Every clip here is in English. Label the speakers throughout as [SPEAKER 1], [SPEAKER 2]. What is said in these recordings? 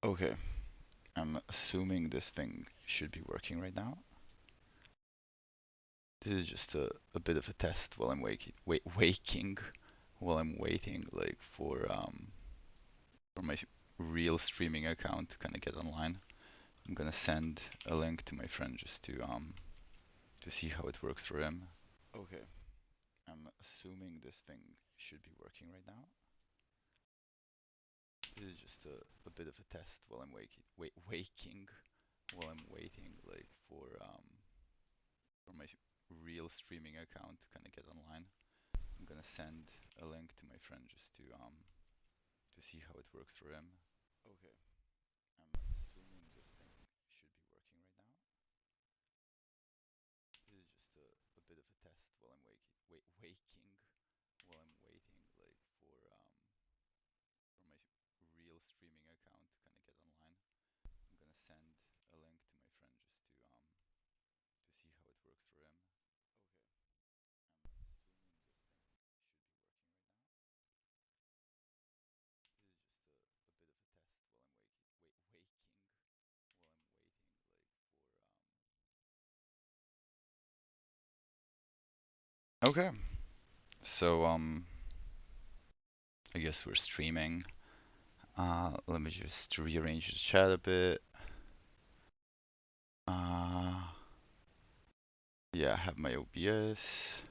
[SPEAKER 1] Okay, I'm assuming this thing should be working right now. This is just a bit of a test while I'm waking, while I'm waiting like for my real streaming account to kind of get online. I'm gonna send a link to my friend just to see how it works for him. Okay, I'm assuming this thing should be working right now. This is just a bit of a test while I'm waking, while I'm waiting like for my real streaming account to kind of get online. I'm gonna send a link to my friend just to see how it works for him. Okay, I'm assuming this thing should be working right now. This is just a bit of a test while I'm waking, while I'm waiting like for my real streaming account to kind of get online. I'm gonna send a link to my friend just to see how it works for him. Okay, I'm assuming this thing should be working right now. This is just a bit of a test while I'm waking, while I'm waiting like Okay, so I guess we're streaming. Let me just rearrange the chat a bit. Uh, yeah, I have my OBS.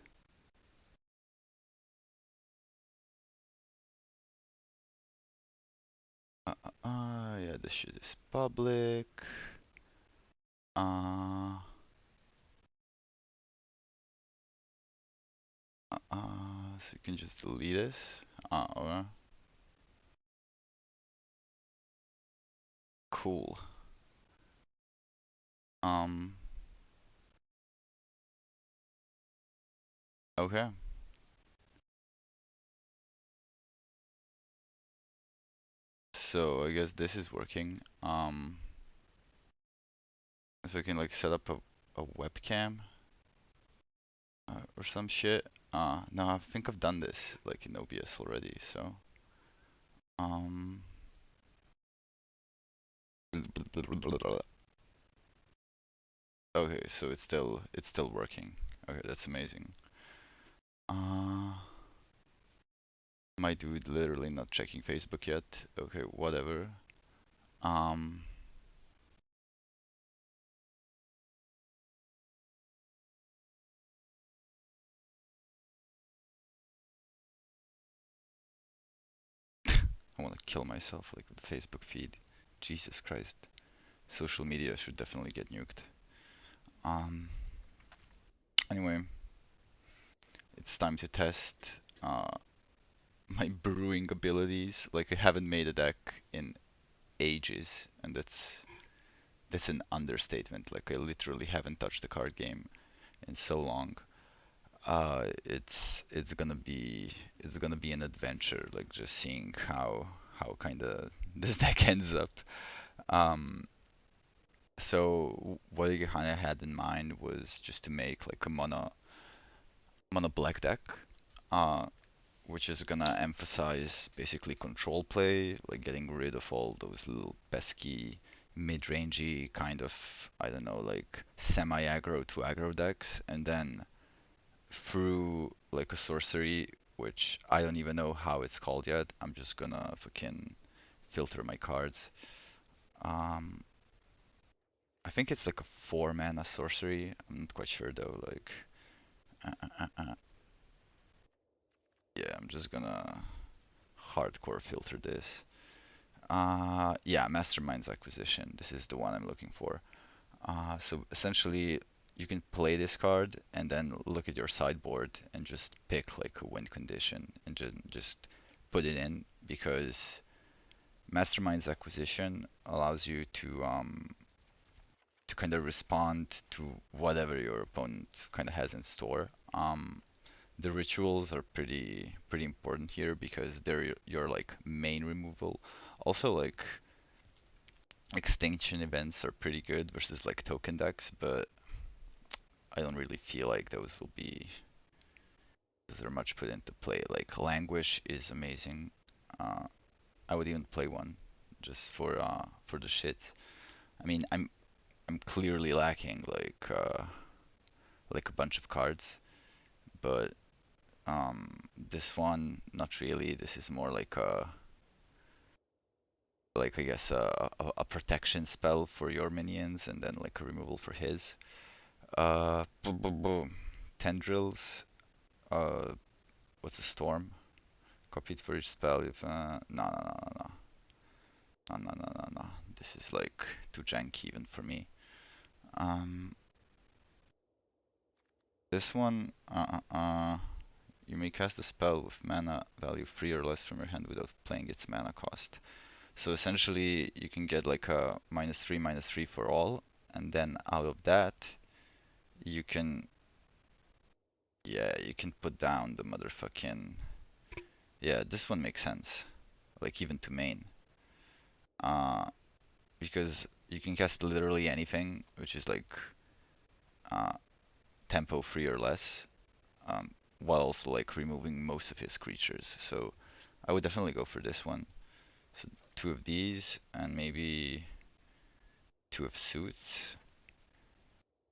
[SPEAKER 1] Yeah, this shit is public. Uh, so you can just delete this. Or cool. Um, okay. So I guess this is working. So I can like set up a webcam or some shit. No, I think I've done this like in OBS already. So um, okay, so it's still working. Okay, that's amazing. Uh, my dude literally not checking Facebook yet. Okay, whatever. Um, I want to kill myself like with the Facebook feed. Jesus Christ. Social media should definitely get nuked. Um, anyway, it's time to test my brewing abilities. Like I haven't made a deck in ages, and that's an understatement. Like I literally haven't touched the card game in so long. It's gonna be an adventure. Like just seeing how kind of this deck ends up. Um, so what I kind of had in mind was just to make like a mono black deck, uh, which is gonna emphasize basically control play, like getting rid of all those little pesky mid-rangey kind of, I don't know, like semi-aggro to aggro decks, and then through like a sorcery, which I don't even know how it's called yet. I'm just gonna fucking filter my cards. Um, I think it's like a 4 mana sorcery. I'm not quite sure though. Like, yeah, I'm just gonna hardcore filter this. Yeah, Mastermind's Acquisition. This is the one I'm looking for. So essentially, you can play this card and then look at your sideboard and just pick like a win condition and just put it in because Mastermind's Acquisition allows you to kind of respond to whatever your opponent kind of has in store. The rituals are pretty important here because they're your like main removal. Also, like extinction events are pretty good versus like token decks, but I don't really feel like those are much put into play. Like Languish is amazing. Uh, I would even play one just for the shit. I mean, I'm clearly lacking like a bunch of cards, but this one not really. This is more like I guess a protection spell for your minions and then like a removal for his. Boom, boom, boom. Tendrils. Uh, what's a storm? Copy it for each spell. If no, no, no, no, no, no, no, no, no. This is like too janky even for me. Um, this one. You may cast a spell with mana value 3 or less from your hand without playing its mana cost. So essentially, you can get like a -3/-3 for all, and then out of that, you can, yeah, you can put down the motherfucking, yeah, this one makes sense, like even to main, uh, because you can cast literally anything, which is like uh, tempo 3 or less, um, while also like removing most of his creatures. So I would definitely go for this one. So two of these and maybe two of suits.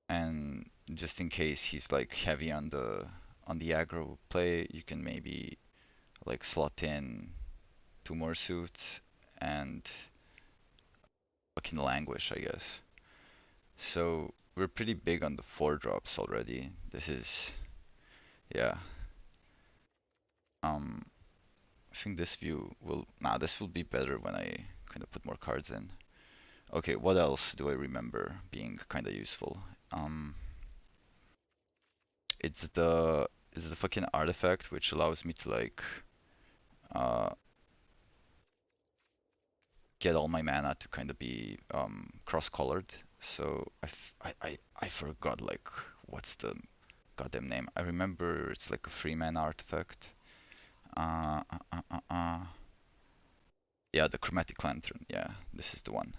[SPEAKER 1] And just in case he's like heavy on the aggro play, you can maybe like slot in two more suits and fucking languish, I guess. So we're pretty big on the 4 drops already. This is, yeah. Um, I think this view will, nah, this will be better when I kind of put more cards in. Okay, what else do I remember being kind of useful? Um, it's the fucking artifact which allows me to like uh get all my mana to kind of be cross-colored. So I forgot like what's the goddamn name. I remember it's like a 3 mana artifact. Uh, uh, uh, uh, uh. Yeah, the Chromatic Lantern. Yeah, this is the one.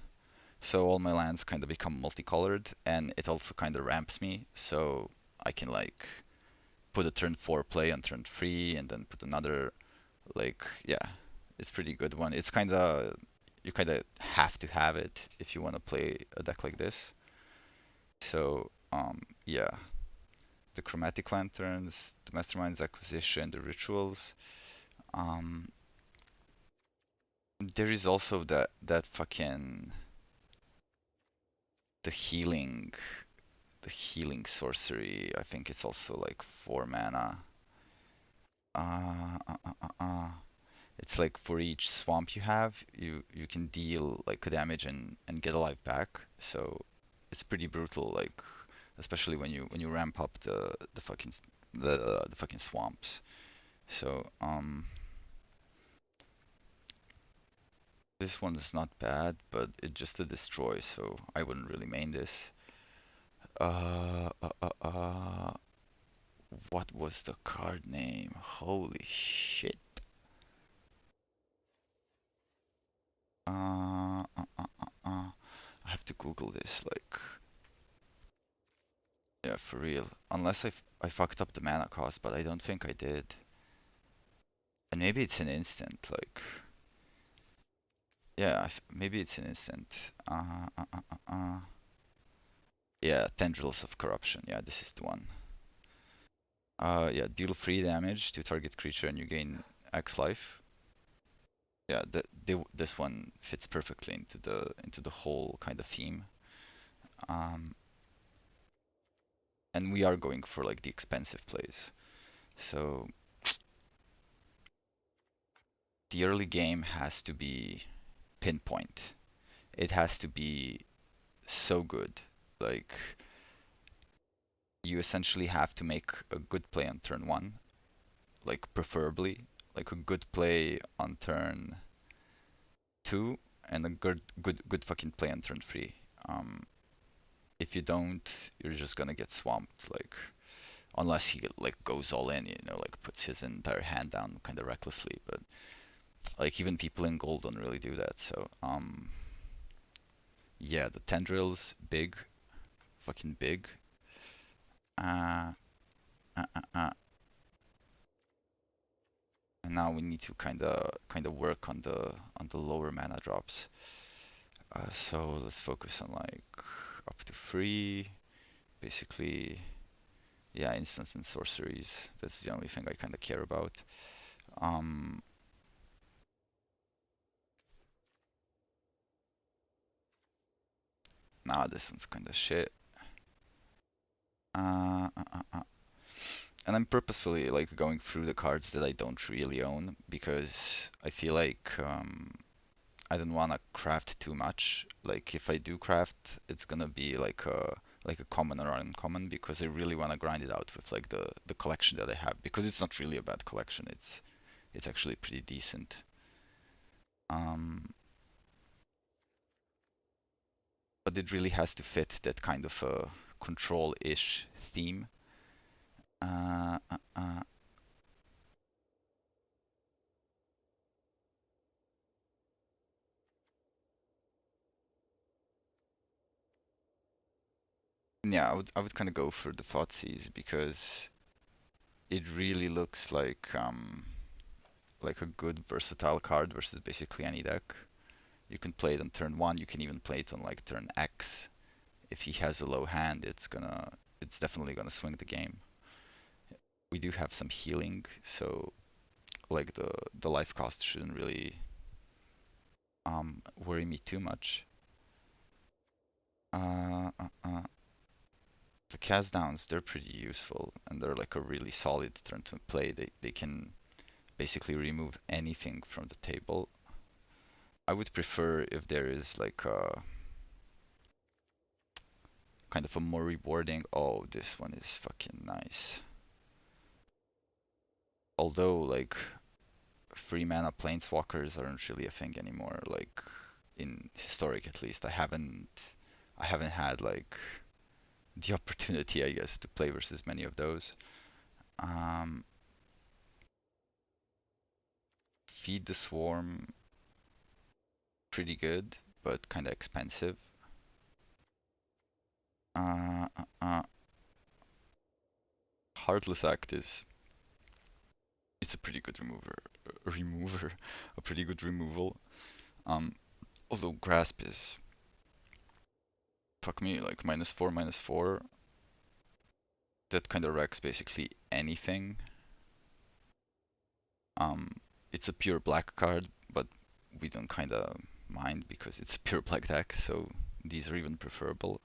[SPEAKER 1] So all my lands kind of become multicolored, and it also kind of ramps me, so I can like put a turn 4 play on turn 3, and then put another like yeah, it's pretty good one. It's kind of you kind of have to have it if you want to play a deck like this. So yeah, the Chromatic Lanterns, the Mastermind's Acquisition, the Rituals. Um, there is also that fucking the healing the healing sorcery. I think it's also like 4 mana. Uh, uh, uh, uh, uh. It's like for each swamp you have, you can deal like a damage and get a life back. So it's pretty brutal, like especially when you ramp up the fucking swamps. So this one is not bad, but it's just a destroy, so I wouldn't really main this. Uh, uh, uh, uh, what was the card name? Holy shit. I have to Google this, like, yeah, for real. Unless I fucked up the mana cost, but I don't think I did. And maybe it's an instant, like, yeah, maybe it's an instant. Uh, uh, uh, uh, uh. Yeah, Tendrils of Corruption. Yeah, this is the one. Yeah, deal 3 damage to target creature and you gain X life. Yeah, this one fits perfectly into the whole kind of theme. Um, and we are going for like the expensive plays. So the early game has to be pinpoint. It has to be so good. Like you essentially have to make a good play on turn 1, like preferably like a good play on turn 2 and a good fucking play on turn 3. If you don't, you're just gonna get swamped. Like unless he like goes all in, like puts his entire hand down kind of recklessly. But like even people in gold don't really do that. So yeah, the tendrils big, fucking big. Uh, and now we need to kinda work on the lower mana drops. So let's focus on like up to 3, basically. Yeah, instants and sorceries. That's the only thing I kinda care about. Um, nah, this one's kinda shit. Uh, uh, uh, uh. And I'm purposefully like going through the cards that I don't really own because I feel like I don't want to craft too much. Like if I do craft, it's gonna be like a common or uncommon because I really want to grind it out with like the collection that I have because it's not really a bad collection. It's actually pretty decent. Um, but it really has to fit that kind of control-ish theme. Uh, uh, uh, yeah, I would kind of go for the Thoughtseize because it really looks like a good versatile card versus basically any deck. You can play it on turn one. You can even play it on like turn X. If he has a low hand, it's definitely gonna swing the game. We do have some healing, so like the life cost shouldn't really worry me too much. Uh, uh, uh. The cast downs, they're pretty useful and they're like a really solid turn to play. They can basically remove anything from the table. I would prefer if there is like a kind of a more rewarding. Oh, this one is fucking nice. Although like 3 mana planeswalkers aren't really a thing anymore. Like in historic at least, I haven't had like the opportunity, I guess, to play versus many of those. Um, Feed the Swarm, pretty good, but kind of expensive. Uh, uh, uh, Heartless Act is it's a pretty good remover, a pretty good removal. Um, Although Grasp is fuck me like -4/-4. That kind of wrecks basically anything. Um, it's a pure black card, but we don't kind of mind because it's a pure black deck, so these are even preferable.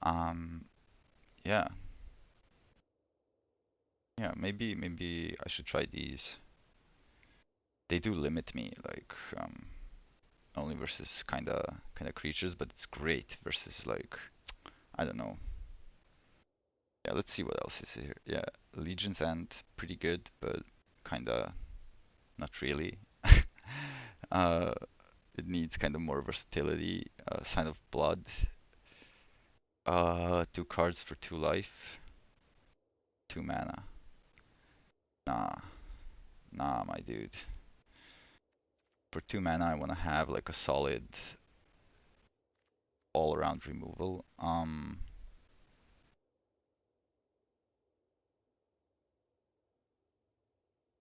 [SPEAKER 1] Um, yeah, yeah, maybe I should try these. They do limit me, like only versus kinda creatures, but it's great versus like I don't know. Yeah, let's see what else is here. Yeah, Legion's End, pretty good, but kinda not really. uh, it needs kind of more versatility. Sign of Blood. 2 cards for 2 life. 2 mana. Nah, nah, my dude. For 2 mana, I want to have like a solid all-around removal.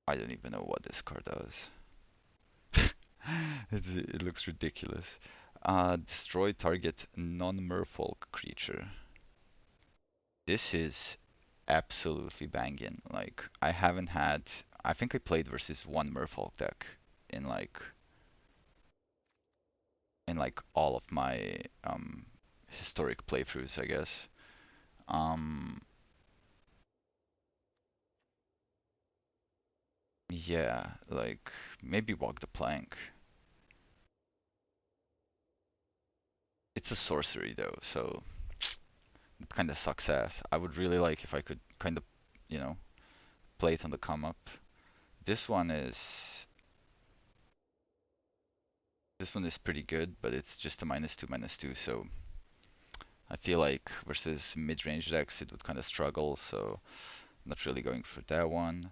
[SPEAKER 1] I don't even know what this card does. It looks ridiculous. Destroy target non-merfolk creature. This is absolutely banging. Like I haven't had. I think I played versus one merfolk deck in like all of my historic playthroughs, I guess. Um, yeah, like maybe walk the plank. It's a sorcery though, so it kind of sucks ass. I would really like if I could kind of, you know, play it on the come up. This one is this one is pretty good, but it's just a -2/-2, so I feel like versus mid-range decks it would kind of struggle, so I'm not really going for that one.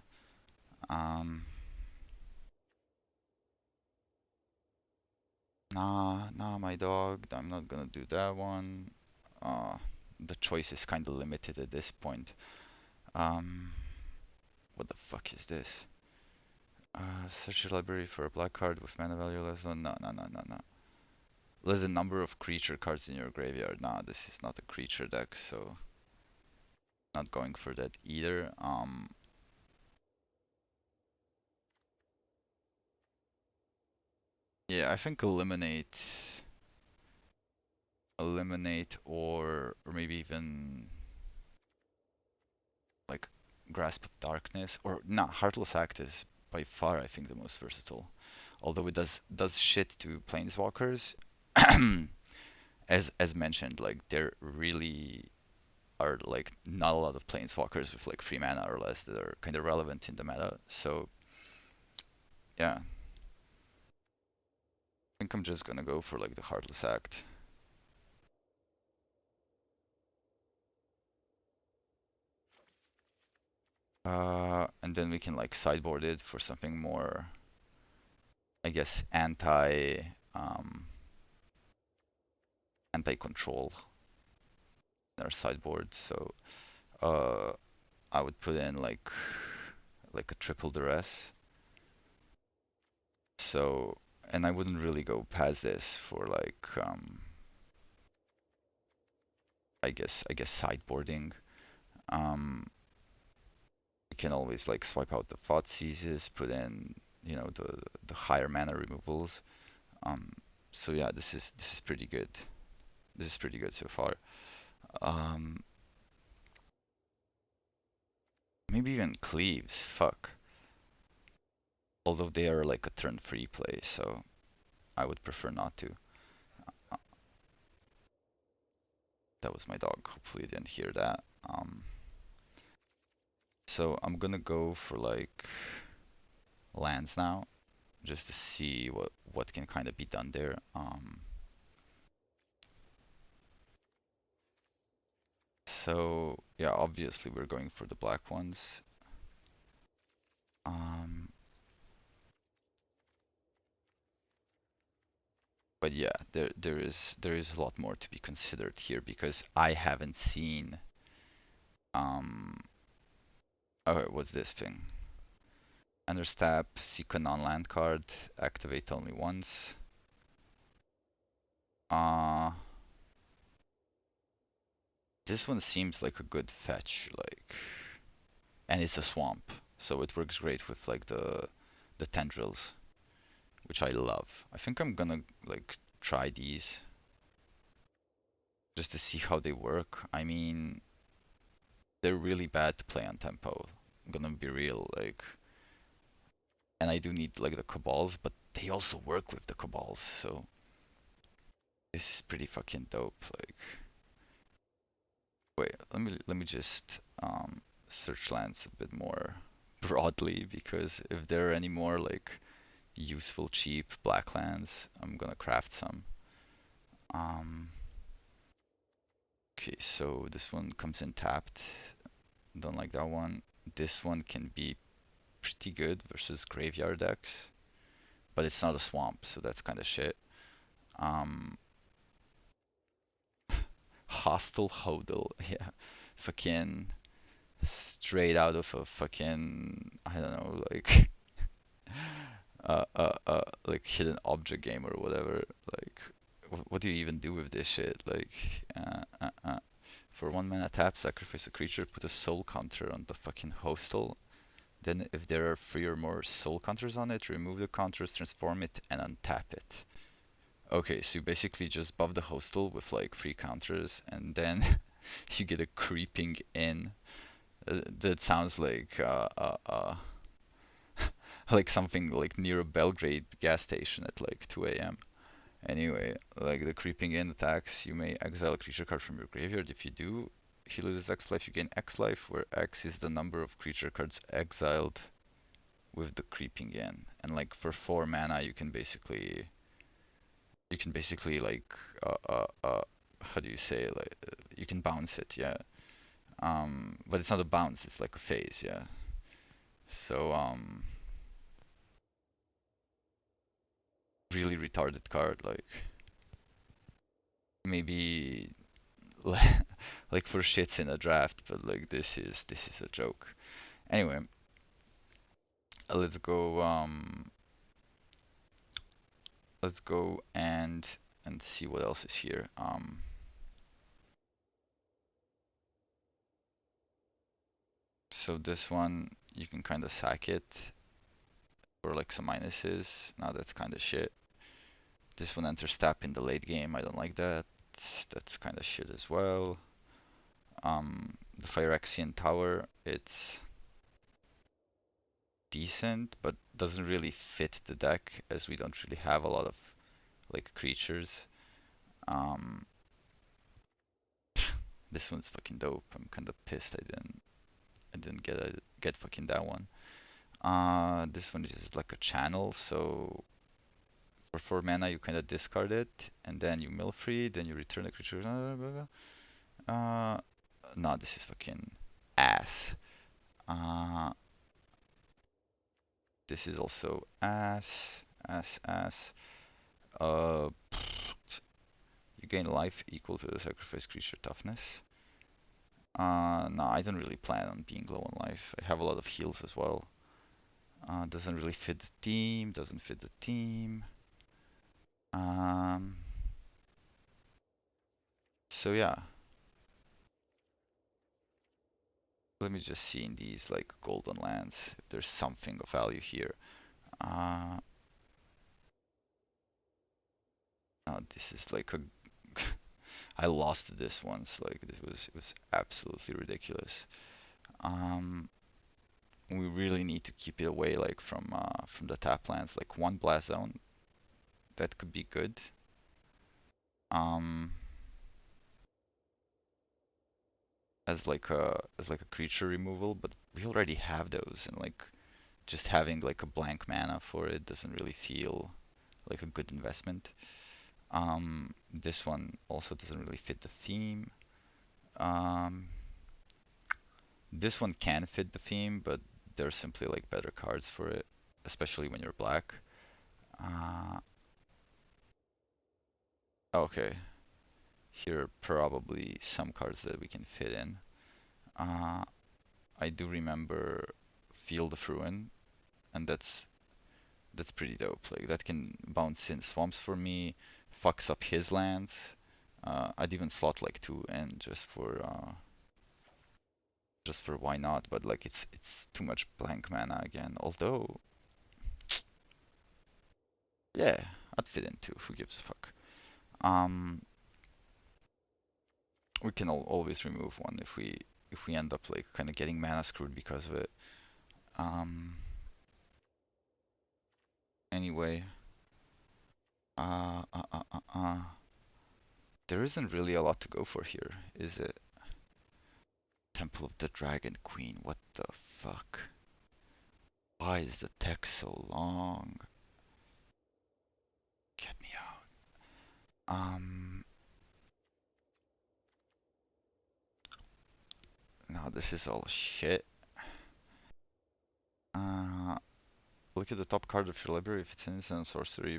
[SPEAKER 1] Um, nah, my dog, I'm not gonna do that one. Uh, the choice is kind of limited at this point. Um, what the fuck is this? Search your library for a black card with mana value less than no. Less than number of creature cards in your graveyard. Nah, this is not a creature deck, so not going for that either. Yeah, I think eliminate, or maybe even like Grasp of Darkness, or nah, Heartless Act is by far I think the most versatile. Although it does shit to planeswalkers, as mentioned, like there really are like not a lot of planeswalkers with like 3 mana or less that are kind of relevant in the meta. So yeah, I think I'm just gonna go for like the Heartless Act. And then we can like sideboard it for something more, I guess, anti-control in our sideboard. So I would put in like a triple duress. So, and I wouldn't really go past this for like I guess sideboarding. You can always like swipe out the Thoughtseizes, put in the higher mana removals. Um, so yeah, this is pretty good. This is pretty good so far. Um, maybe even Cleaves. Fuck. Although they are like a turn free play, so I would prefer not to. Uh, that was my dog. Hopefully you didn't hear that. So I'm gonna go for like lands now, just to see what can kind of be done there. So yeah, obviously we're going for the black ones. Um, but yeah, there is a lot more to be considered here because I haven't seen. Okay, what's this thing? Understep, seek a non-land card, activate only once. Uh, this one seems like a good fetch, like, and it's a swamp, so it works great with like the tendrils, which I love. I think I'm gonna like try these just to see how they work. I mean, they're really bad to play on tempo. I'm gonna be real, like, and I do need like the cabals, but they also work with the cabals, so this is pretty fucking dope. Like, wait, let me just search lands a bit more broadly because if there are any more like useful cheap black lands, I'm gonna craft some. Um, okay, so this one comes in tapped. Don't like that one. This one can be pretty good versus graveyard decks, but it's not a swamp, so that's kind of shit. Um, Hostile Hodl, yeah, fucking straight out of a fucking I don't know like hidden object game or whatever. Like, what do you even do with this shit? Like, for 1 mana tap, sacrifice a creature, put a soul counter on the fucking hostel. Then, if there are 3 or more soul counters on it, remove the counters, transform it, and untap it. Okay, so you basically just buff the hostel with like 3 counters, and then you get a creeping in. That sounds like something like near a Belgrade gas station at like 2 a.m. Anyway, like the creeping in attacks, you may exile a creature card from your graveyard. If you do, he loses X life, you gain X life, where X is the number of creature cards exiled with the creeping in. And like for 4 mana, you can basically like how do you say, like you can bounce it, yeah. But it's not a bounce, it's like a phase, yeah. So really retarded card, like maybe like for shits in a draft, but like this is a joke. Anyway, let's go let's go and see what else is here. So this one you can kind of sack it for like some minuses. Now that's kind of shit. This one enters tap in the late game. I don't like that. That's kind of shit as well. The Phyrexian Tower, it's decent, but doesn't really fit the deck as we don't really have a lot of like creatures. Um, this one's fucking dope. I'm kind of pissed I didn't get fucking that one. This one is like a channel, so for 4 mana you kind of discard it, and then you mill free, then you return the creature. Uh, no, this is fucking ass. Uh, this is also ass. Uh, you gain life equal to the sacrifice creature toughness. No, I don't really plan on being low on life. I have a lot of heals as well. Doesn't really fit the team. Doesn't fit the team. Um, so yeah. Let me just see in these like golden lands if there's something of value here. Uh, this is like a. I lost this once. Like it was absolutely ridiculous. Um, we really need to keep it away like from the tap lands. Like one blast zone, that could be good. Um, as like a creature removal, but we already have those, and like just having like a blank mana for it doesn't really feel like a good investment. This one also doesn't really fit the theme. Um, this one can fit the theme, but there's simply like better cards for it, especially when you're black. Uh, okay, here are probably some cards that we can fit in. Uh, I do remember Field of Ruin, and that's pretty dope. Like that can bounce in swamps for me, fucks up his lands. I'd even slot like 2 and just for why not, but like it's too much blank mana again. Although, yeah, I'd fit in too. Who gives a fuck? Um, we can always remove one if we end up like kind of getting mana screwed because of it. Um, anyway, uh, uh, uh, uh, uh, there isn't really a lot to go for here, is it? Temple of the Dragon Queen. What the fuck? Why is the text so long? Get me out. No, this is all shit. Uh, look at the top card of your library. If it's an instant sorcery,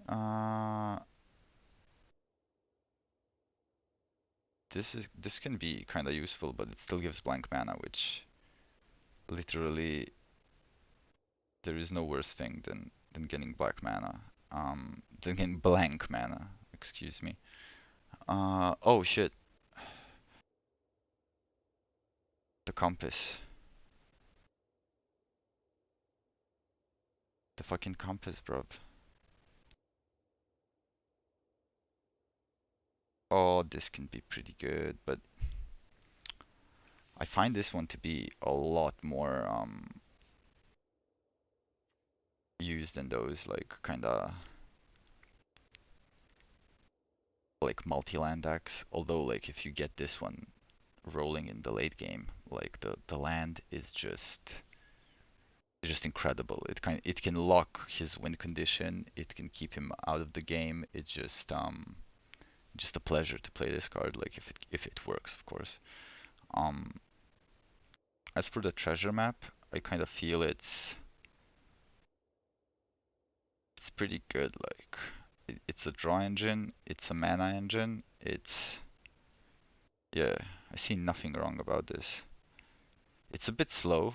[SPEAKER 1] uh, this can be kind of useful, but it still gives blank mana, which literally there is no worse thing than getting black mana. Than getting blank mana. Excuse me. Oh shit. The compass. The fucking compass, bro. Oh, this can be pretty good, but I find this one to be a lot more used than those like kinda like multi-land decks. Although like if you get this one rolling in the late game, like the land is just incredible. It can lock his win condition. It can keep him out of the game. It's just a pleasure to play this card. Like if it works, of course. Um, as for the treasure map, I kind of feel it's pretty good. Like it's a draw engine, it's a mana engine. Yeah, I see nothing wrong about this. It's a bit slow,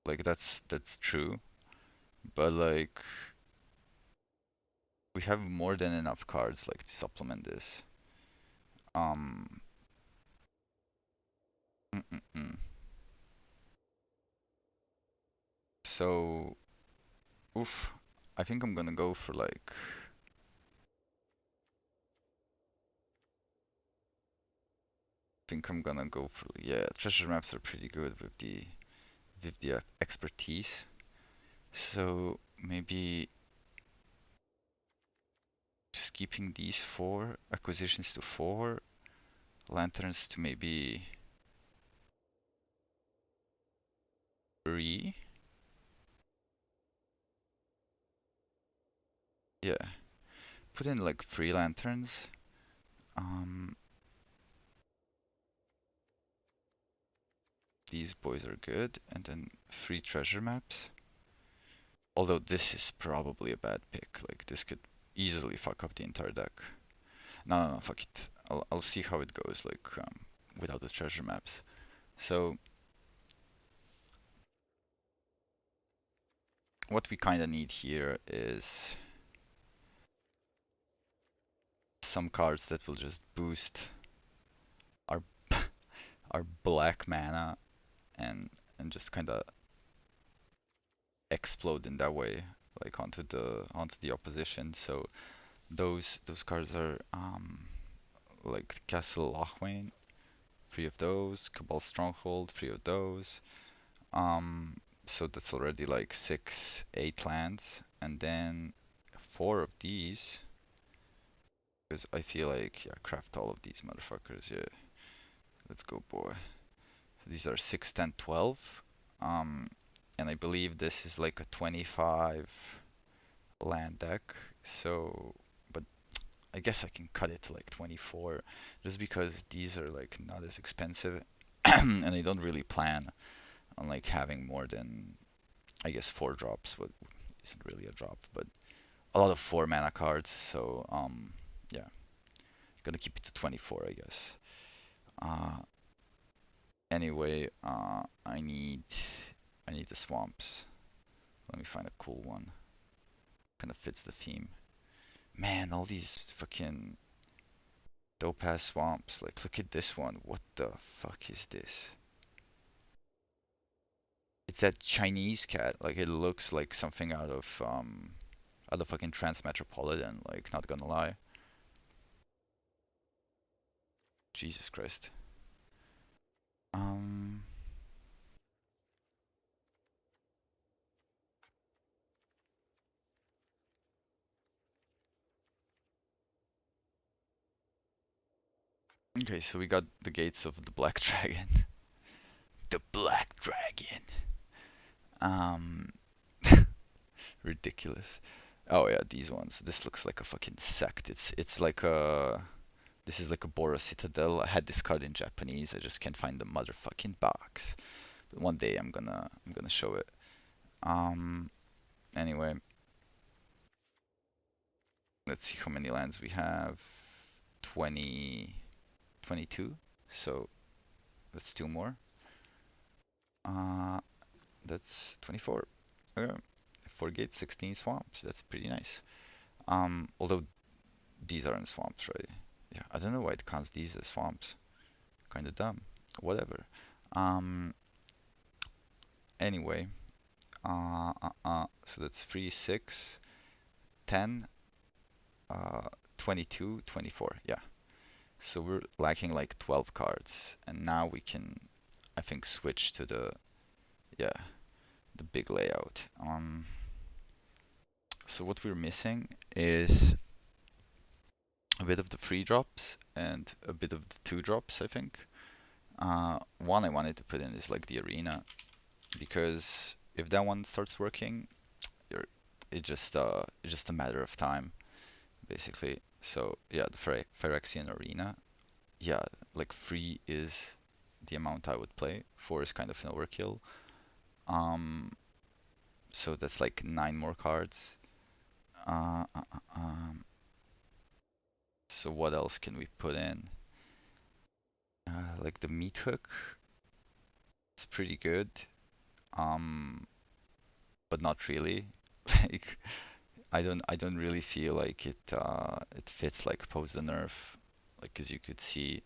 [SPEAKER 1] Like that's true, but like we have more than enough cards like to supplement this. Um, mm, mm, mm. So, oof, I think I'm gonna go for like. I think I'm gonna go for yeah. Treasure maps are pretty good with the expertise. So maybe just keeping these four acquisitions to four, lanterns to maybe three. Yeah, put in like three lanterns. Um, these boys are good, and then three treasure maps. Although this is probably a bad pick. Like this could easily fuck up the entire deck. No, no, no, fuck it. I'll see how it goes. Like without the treasure maps. So what we kind of need here is some cards that will just boost our our black mana and just kind of explode in that way, like onto the opposition. So those cards are like Castle Lochwain, three of those, Cabal Stronghold, three of those. Um, so that's already like 8 lands, and then four of these. Because I feel like yeah, craft all of these motherfuckers. Yeah, let's go, boy. So these are 6, 10, 12. Um, and I believe this is like a 25 land deck. So, but I guess I can cut it to like 24 just because these are like not as expensive and I don't really plan on like having more than I guess 4 drops, what isn't really a drop, but a lot of 4 mana cards. So yeah, gonna keep it to 24, I guess. Uh, anyway, I need the swamps. Let me find a cool one. Kind of fits the theme. Man, all these fucking dope ass swamps. Like, look at this one. What the fuck is this? It's that Chinese cat. Like, it looks like something out of fucking Transmetropolitan. Like, not gonna lie. Jesus Christ. Um. Okay, so we got the gates of the Black Dragon. The Black Dragon. Um. Ridiculous. Oh yeah, these ones. This looks like a fucking sect. It's like a this is like a Boros Citadel. I had this card in Japanese. I just can't find the motherfucking box. But one day I'm gonna show it. Um. Anyway, let's see how many lands we have. 20, 22. So that's 2 more. Uh, that's 24. Okay. 4 gates, 16 swamps. That's pretty nice. Although these aren't swamps, right? Yeah, I don't know why it counts these as swamps. Kind of dumb. Whatever. Um, anyway, so that's 3, 6, 10, 22, 24. Yeah. So we're lacking like 12 cards, and now we can, I think, switch to yeah, the big layout. So what we're missing is a bit of the 3 drops and a bit of the 2 drops, I think. One I wanted to put in is like the arena, because if that one starts working, you're it's just a matter of time, basically. So yeah, the Phyrexian arena, yeah, like 3 is the amount I would play. 4 is kind of an overkill. Um, so that's like 9 more cards. Uh, uh, uh, um, so what else can we put in? Like the meat hook, it's pretty good. um, but not really. Like I don't really feel like it fits like Pose the Nerf. Like as you could see,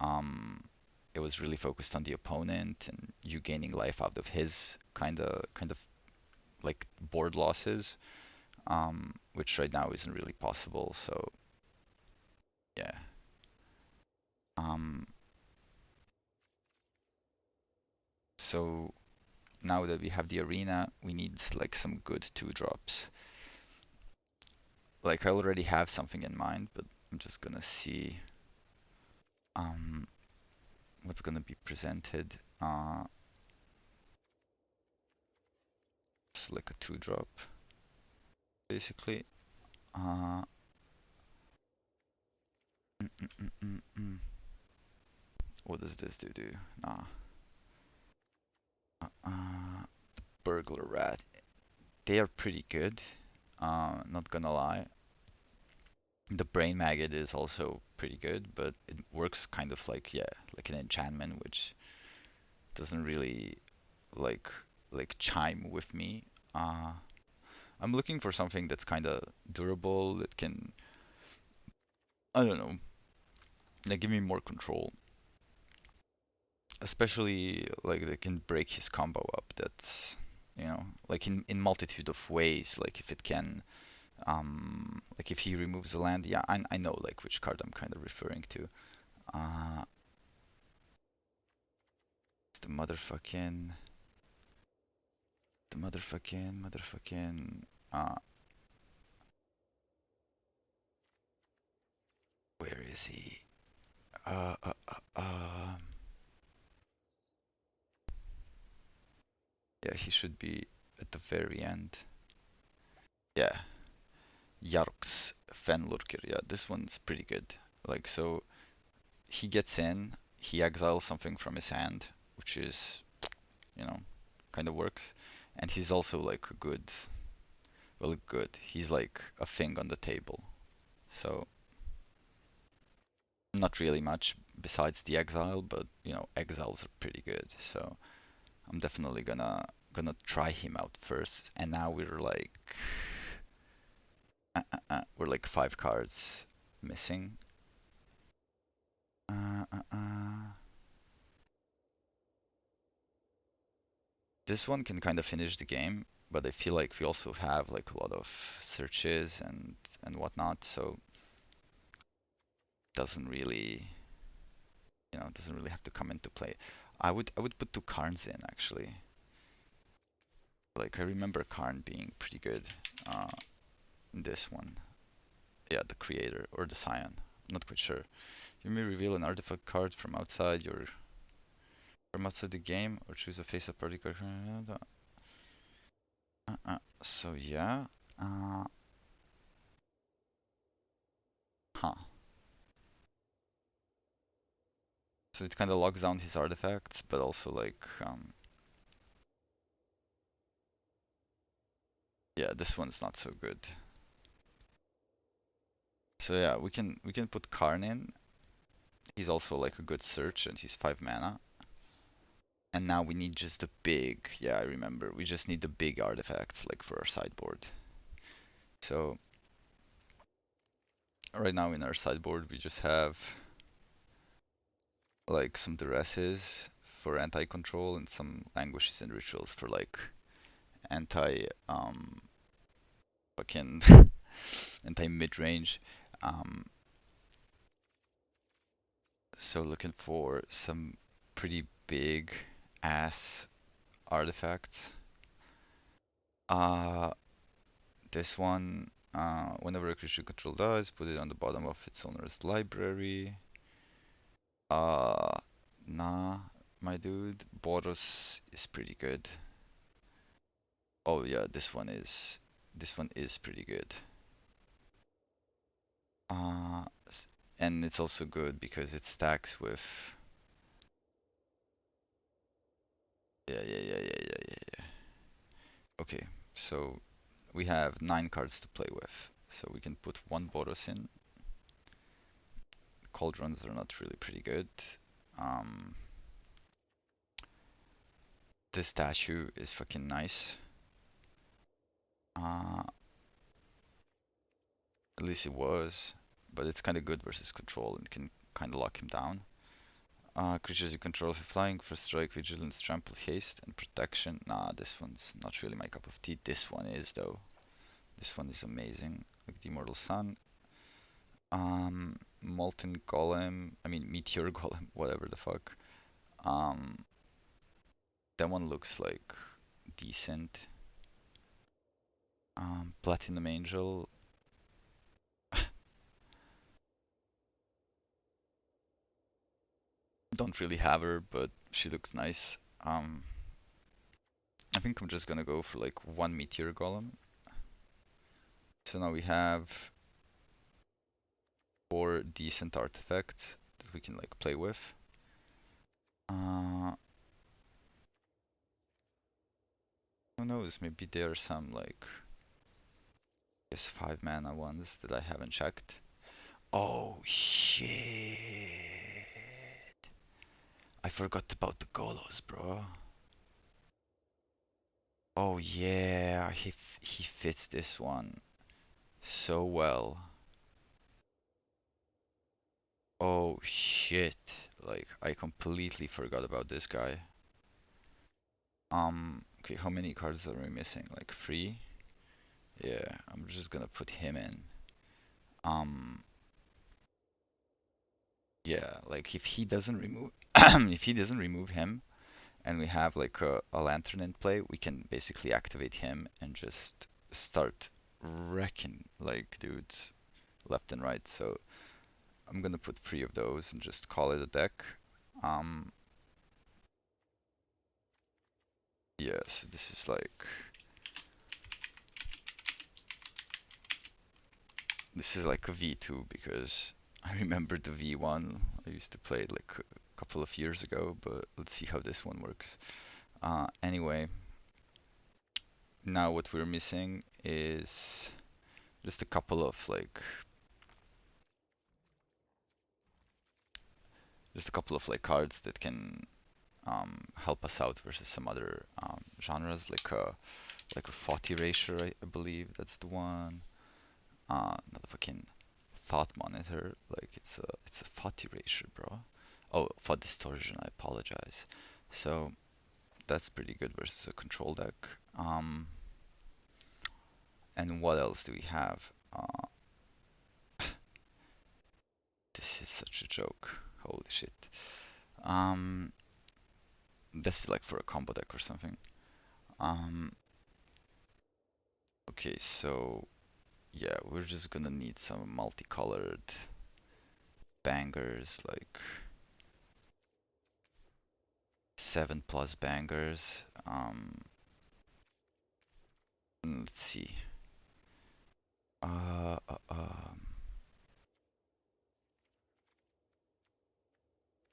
[SPEAKER 1] um, it was really focused on the opponent and you gaining life out of his kind of like board losses, which right now isn't really possible. So yeah. Um, so now that we have the arena, we need like some good two drops. Like I already have something in mind, but I'm just gonna see um, what's gonna be presented. It's like a two drop, basically. Uh, mm, mm, mm, mm, mm. What does this do? Nah. Burglar Rat. They are pretty good. Not gonna lie. The Brain Maggot is also pretty good, but it works kind of like, yeah, like an enchantment, which doesn't really like chime with me. Uh, I'm looking for something that's kind of durable that can, I don't know, like give me more control. Especially like they can break his combo up. That's like in multitude of ways. Like if it can, like if he removes a land, yeah, I know like which card I'm kind of referring to. Uh, it's the motherfucking. Uh, where is he? Uh, uh, uh, uh, yeah, he should be at the very end. Yeah, Yarok's Fenlurker. Yeah, this one's pretty good. Like so, he gets in, he exiles something from his hand, which is, you know, kind of works. And he's also like a good, well, good. He's like a thing on the table. So, not really much besides the exile, but exiles are pretty good. So, I'm definitely gonna try him out first. And now we're like 5 cards missing. Uh, uh, uh. This one can kind of finish the game, but I feel like we also have like a lot of searches and whatnot, so doesn't really doesn't really have to come into play. I would put 2 Karns in actually. Like I remember Karn being pretty good uh, in this one. Yeah, the creator or the Scion. I'm not quite sure. You may reveal an artifact card from outside the game or choose a face-up party card. So yeah. Uh, huh. So it kind of locks down his artifacts, but also like, yeah, this one's not so good. So yeah, we can put Karn in. He's also like a good search, and he's 5 mana. And now we need just the big. Yeah, I remember. We just need the big artifacts like for our sideboard. So right now in our sideboard we just have like some duresses for anti-control and some languishes and rituals for like anti fucking anti mid-range. Um, so looking for some pretty big ass artifacts. Uh, this one, whenever a creature you control dies, put it on the bottom of its owner's library. Uh, nah, my dude. Boros is pretty good. Oh yeah, this one is pretty good. Uh, and it's also good because it stacks with. Yeah, yeah, yeah, yeah, yeah, yeah, yeah. Okay, so we have 9 cards to play with. So we can put 1 Boros in. Cauldrons are not really pretty good. Um, This statue is fucking nice. Uh, at least it was, but it's kind of good versus control and can kind of lock him down. Creatures you control, if you're flying, first strike, vigilance, trample, haste, and protection. Nah, this one's not really my cup of tea. This one is though. This one is amazing. Like the Immortal Sun. Molten Golem. I mean Meteor Golem, whatever the fuck. Um, that one looks like decent. Platinum Angel. Don't really have her, but she looks nice. I think I'm just gonna go for like one Meteor Golem. So now we have 4 decent artifacts that we can like play with. Who knows? Maybe there are some like I guess 5 mana ones that I haven't checked. Oh shit! I forgot about the Golos, bro. Oh yeah, he fits this one so well. Oh shit! Like I completely forgot about this guy. Okay, how many cards are we missing? Like 3? Yeah, I'm just gonna put him in. Um, yeah, like if he doesn't remove if he doesn't remove him and we have like a lantern in play, we can basically activate him and just start wrecking like dudes left and right. So I'm gonna put 3 of those and just call it a deck. Um, yeah, so this is like a V2 because I remember the V1. I used to play it like a couple of years ago, but let's see how this one works. Anyway, now what we're missing is just a couple of cards that can help us out versus some other genres, like a thought erasure, I believe that's the one. Not a fucking thought monitor, like it's a thought erasure, bro. Oh, thought distortion, I apologize. So that's pretty good versus a control deck. And what else do we have? This is such a joke. Holy shit. Um, this is like for a combo deck or something. Um, okay, so yeah, we're just gonna need some multicolored bangers, like 7+ bangers. Let's see. Uh, uh, um,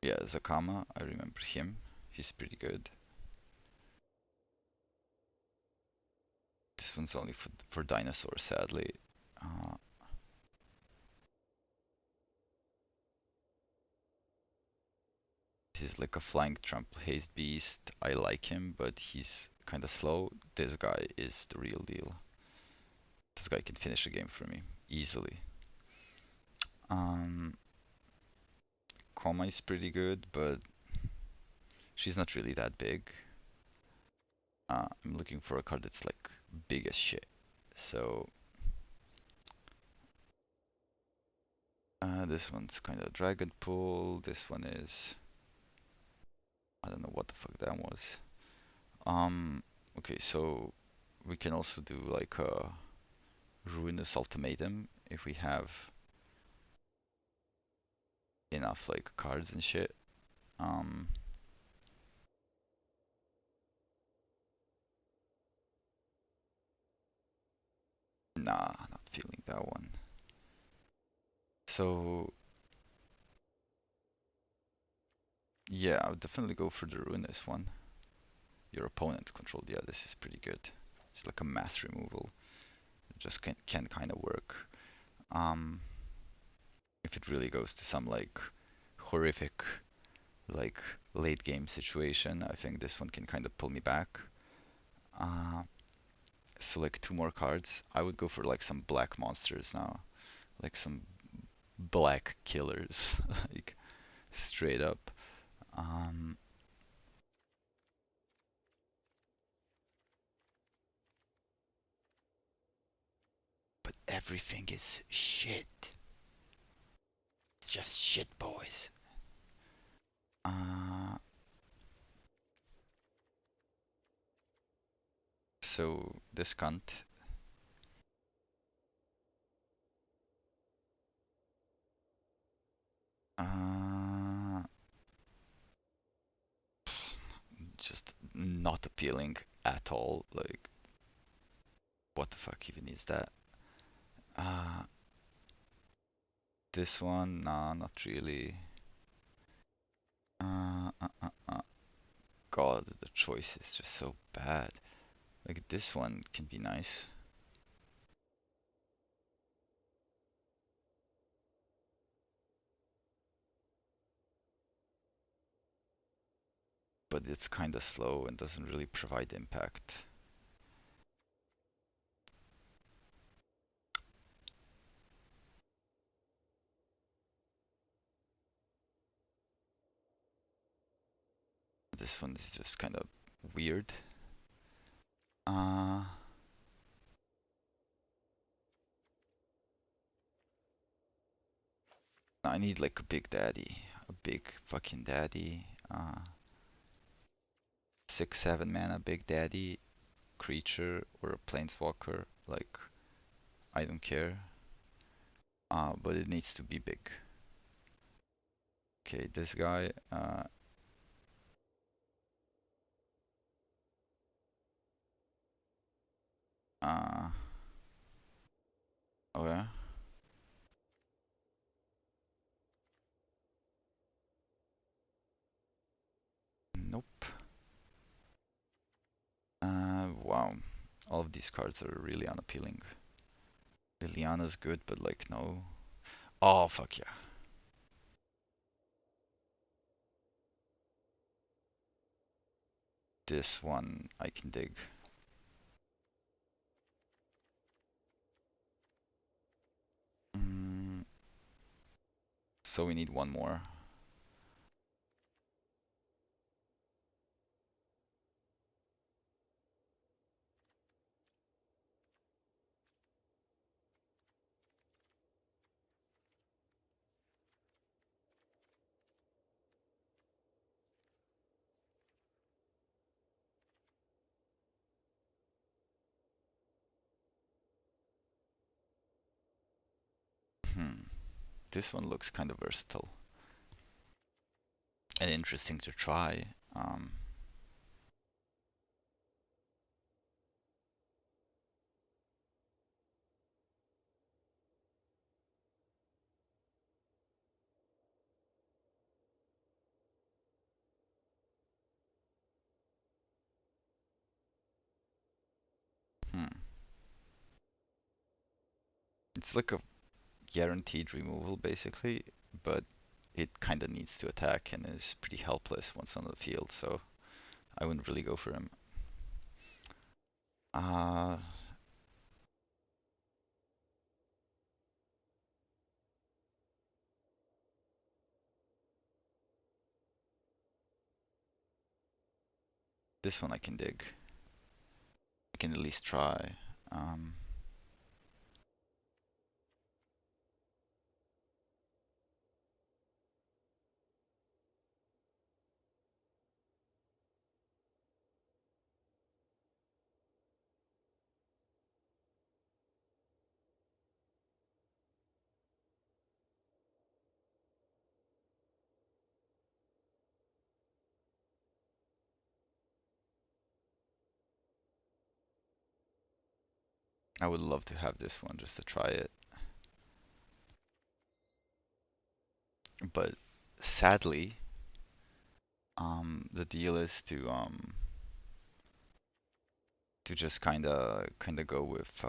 [SPEAKER 1] yeah, Zakama, I remember him. He's pretty good. This one's only for dinosaurs, sadly. Uh, this is like a flying trample haste beast. I like him, but he's kind of slow. This guy is the real deal. This guy can finish a game for me easily. Um, Koma is pretty good, but she's not really that big. I'm looking for a card that's like big as shit. So this one's kind of Dragon Pool. This one is I don't know what the fuck that was. Okay, so we can also do like a Ruinous Ultimatum if we have enough like cards and shit. Um, nah, not feeling that one. So yeah, I would definitely go for the Ruinous one. Your opponent controlled. Yeah, this is pretty good. It's like a mass removal. It just can kind of work. If it really goes to some like horrific like late game situation, I think this one can kind of pull me back. Uh, so like two more cards. I would go for like some black monsters now, like some black killers, like straight up. Um, but everything is shit. It's just shit, boys. Uh, so this cunt. Uh, just not appealing at all. Like, what the fuck even is that? Uh, this one, nah, not really. Uh, uh, uh, uh. God, the choice is just so bad. Like, this one can be nice. But it's kinda slow and doesn't really provide impact. This one is just kind of weird. Uh, I need like a big daddy. A big fucking daddy. 6, 7 mana big daddy creature or a planeswalker. Like, I don't care. But it needs to be big. Okay, this guy. Uh, oh yeah. Nope. Wow. All of these cards are really unappealing. Liliana's good, but like no. Oh fuck yeah. This one I can dig. Mm, so we need one more. Hmm. This one looks kind of versatile and interesting to try. Um, hmm. It's like a guaranteed removal basically, but it kind of needs to attack and is pretty helpless once on the field, so I wouldn't really go for him. Uh, this one I can dig. I can at least try. Um, I would love to have this one just to try it, but sadly, the deal is to just kinda go with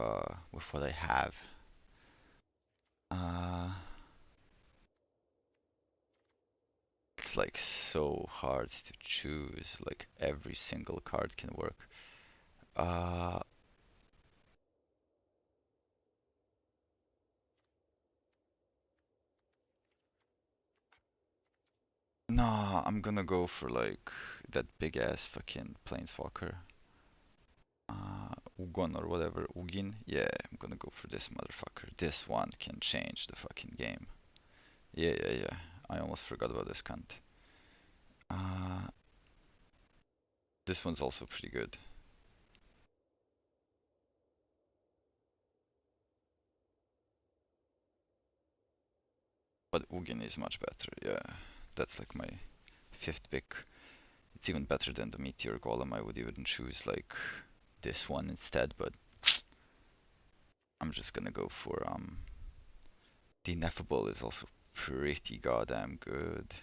[SPEAKER 1] what I have. Uh, it's like so hard to choose. Like every single card can work. Uh, nah, I'm gonna go for like that big ass fucking planeswalker. Ugon or whatever, Ugin. Yeah, I'm gonna go for this motherfucker. This one can change the fucking game. Yeah, yeah, yeah. I almost forgot about this cunt. Uh, this one's also pretty good. But Ugin is much better. Yeah, that's like my fifth pick. It's even better than the Meteor Golem. I would even choose like this one instead, but I'm just gonna go for the Ineffable is also pretty goddamn good.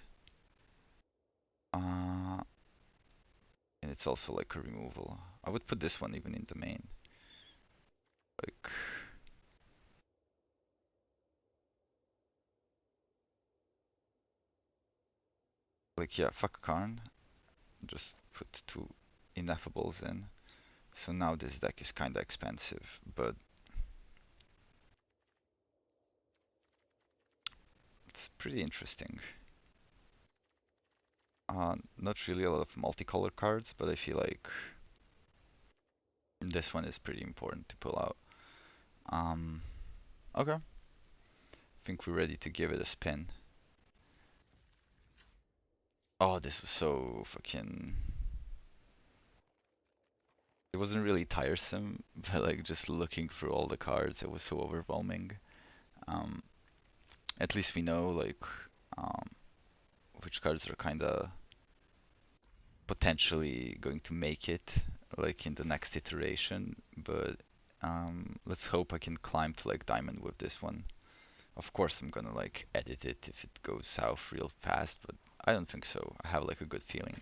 [SPEAKER 1] And it's also like a removal. I would put this one even in the main. Like yeah, fuck Karn. Just put two Ineffables in. So now this deck is kinda expensive, but it's pretty interesting. Not really a lot of multicolor cards, but I feel like this one is pretty important to pull out. Okay. I think we're ready to give it a spin. Oh, this was so fucking... It wasn't really tiresome, but like just looking through all the cards, it was so overwhelming. Um, at least we know like um, which cards are kinda potentially going to make it like in the next iteration, but let's hope I can climb to like diamond with this one. Of course I'm gonna like edit it if it goes south real fast, but I don't think so. I have like a good feeling.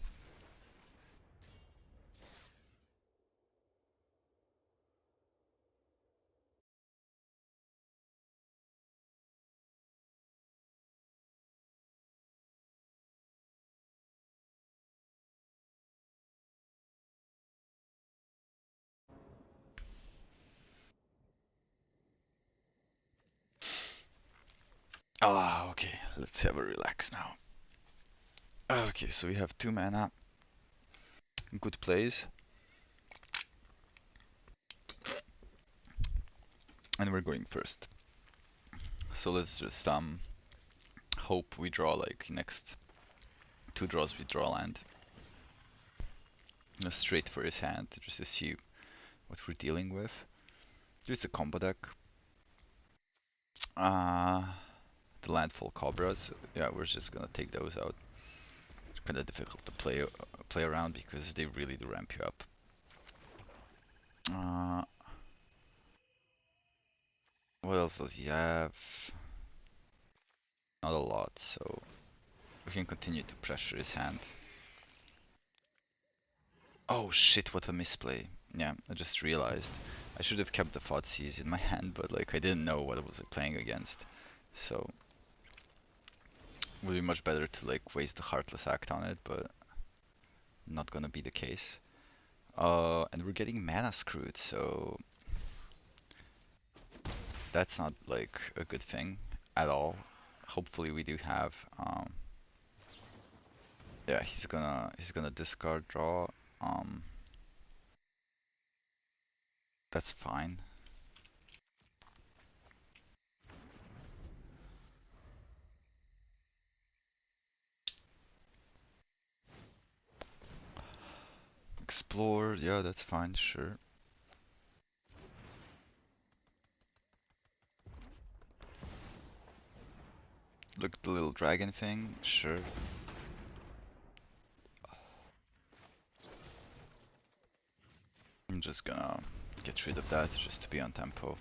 [SPEAKER 1] Ah, okay, let's have a relax now. Okay, so we have 2 mana, good plays, and we're going first. So let's just hope we draw like next 2 draws we draw land. Straight for his hand, just to see what we're dealing with. Just a combo deck. The Landfall Cobras, yeah, we're just gonna take those out. It's kind of difficult to play around because they really do ramp you up. What else does he have? Not a lot, so we can continue to pressure his hand. Oh shit, what a misplay. Yeah, I just realized. I should have kept the Thoughtseize in my hand, but like I didn't know what I was playing against. So it would be much better to like waste the Heartless Act on it, but not gonna be the case. And we're getting mana screwed, so that's not like a good thing at all. Hopefully we do have yeah, he's gonna discard draw. That's fine. Explore, yeah, that's fine, sure. Look, the little dragon thing, sure. I'm just gonna get rid of that just to be on tempo.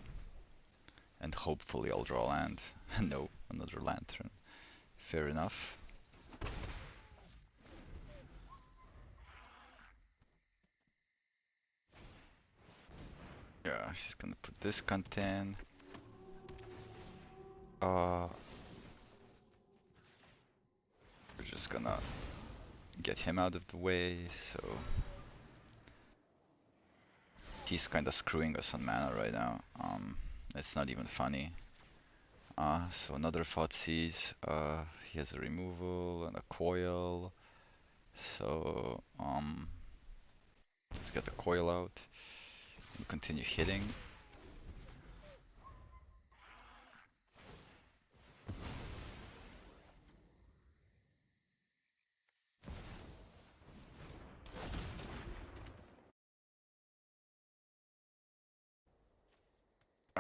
[SPEAKER 1] And hopefully I'll draw land. No, another lantern. Fair enough. Yeah, he's gonna put this cunt in. We're just gonna get him out of the way, so he's kinda screwing us on mana right now. It's not even funny. So another Thoughtseize, he has a removal and a coil, so let's get the coil out and continue hitting.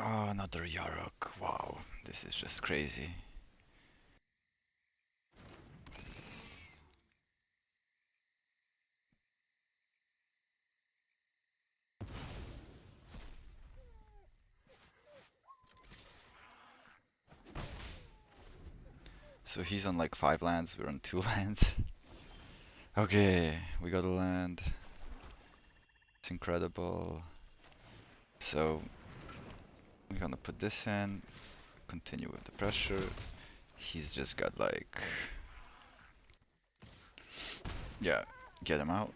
[SPEAKER 1] Oh, another Yarok. Wow, this is just crazy. So he's on like 5 lands, we're on 2 lands. Okay, we got a land. It's incredible. So we're gonna put this in, continue with the pressure. He's just got like, yeah, get him out.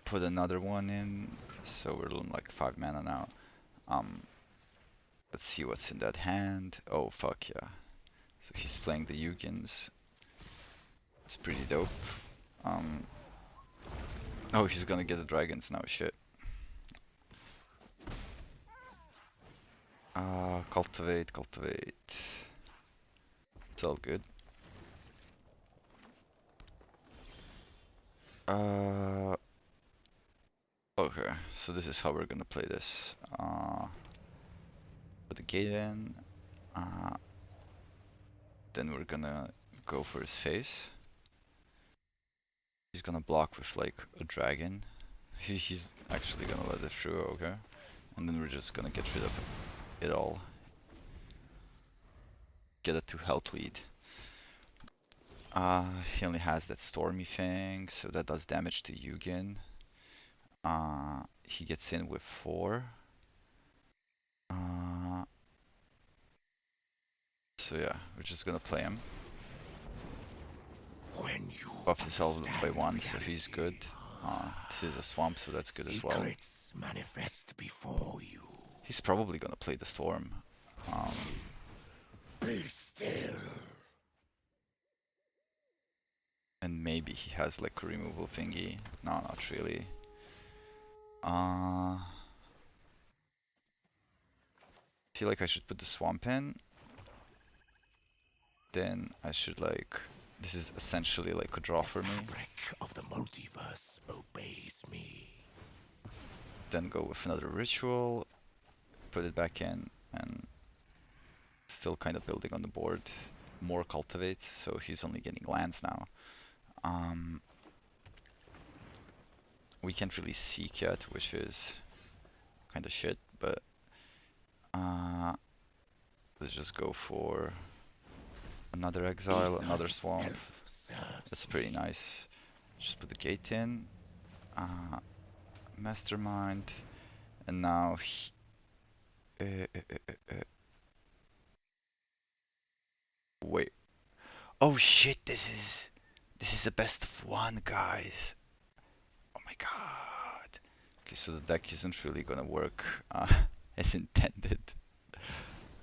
[SPEAKER 1] Put another one in, so we're on like 5 mana now. Let's see what's in that hand. Oh fuck yeah. So he's playing the Yugins. It's pretty dope. Oh, he's gonna get the dragons now, shit. Cultivate. It's all good. Okay, so this is how we're gonna play this. Put the gate in. Then we're gonna go for his face. He's gonna block with like a dragon. He's actually gonna let it through, okay. And then we're just gonna get rid of it all. Get it to health lead. He only has that stormy thing, so that does damage to Yugin. He gets in with 4. So yeah, we're just gonna play him. Buff himself by 1, so he's good. This is a swamp, so that's good as well.
[SPEAKER 2] Manifest before you.
[SPEAKER 1] He's probably gonna play the storm.
[SPEAKER 2] Be still.
[SPEAKER 1] And maybe he has like a removal thingy. No, not really. I feel like I should put the swamp in. Then I should like, this is essentially like a draw for me.
[SPEAKER 2] The fabric of the multiverse obeys me.
[SPEAKER 1] Then go with another ritual, put it back in, and still kind of building on the board. More cultivate, so he's only getting lands now. We can't really seek yet, which is kind of shit, but let's just go for another exile, another swamp. That's pretty nice. Just put the gate in. Mastermind. And now wait. Oh shit, this is a best of 1, guys. Oh my god. Okay, so the deck isn't really gonna work as intended.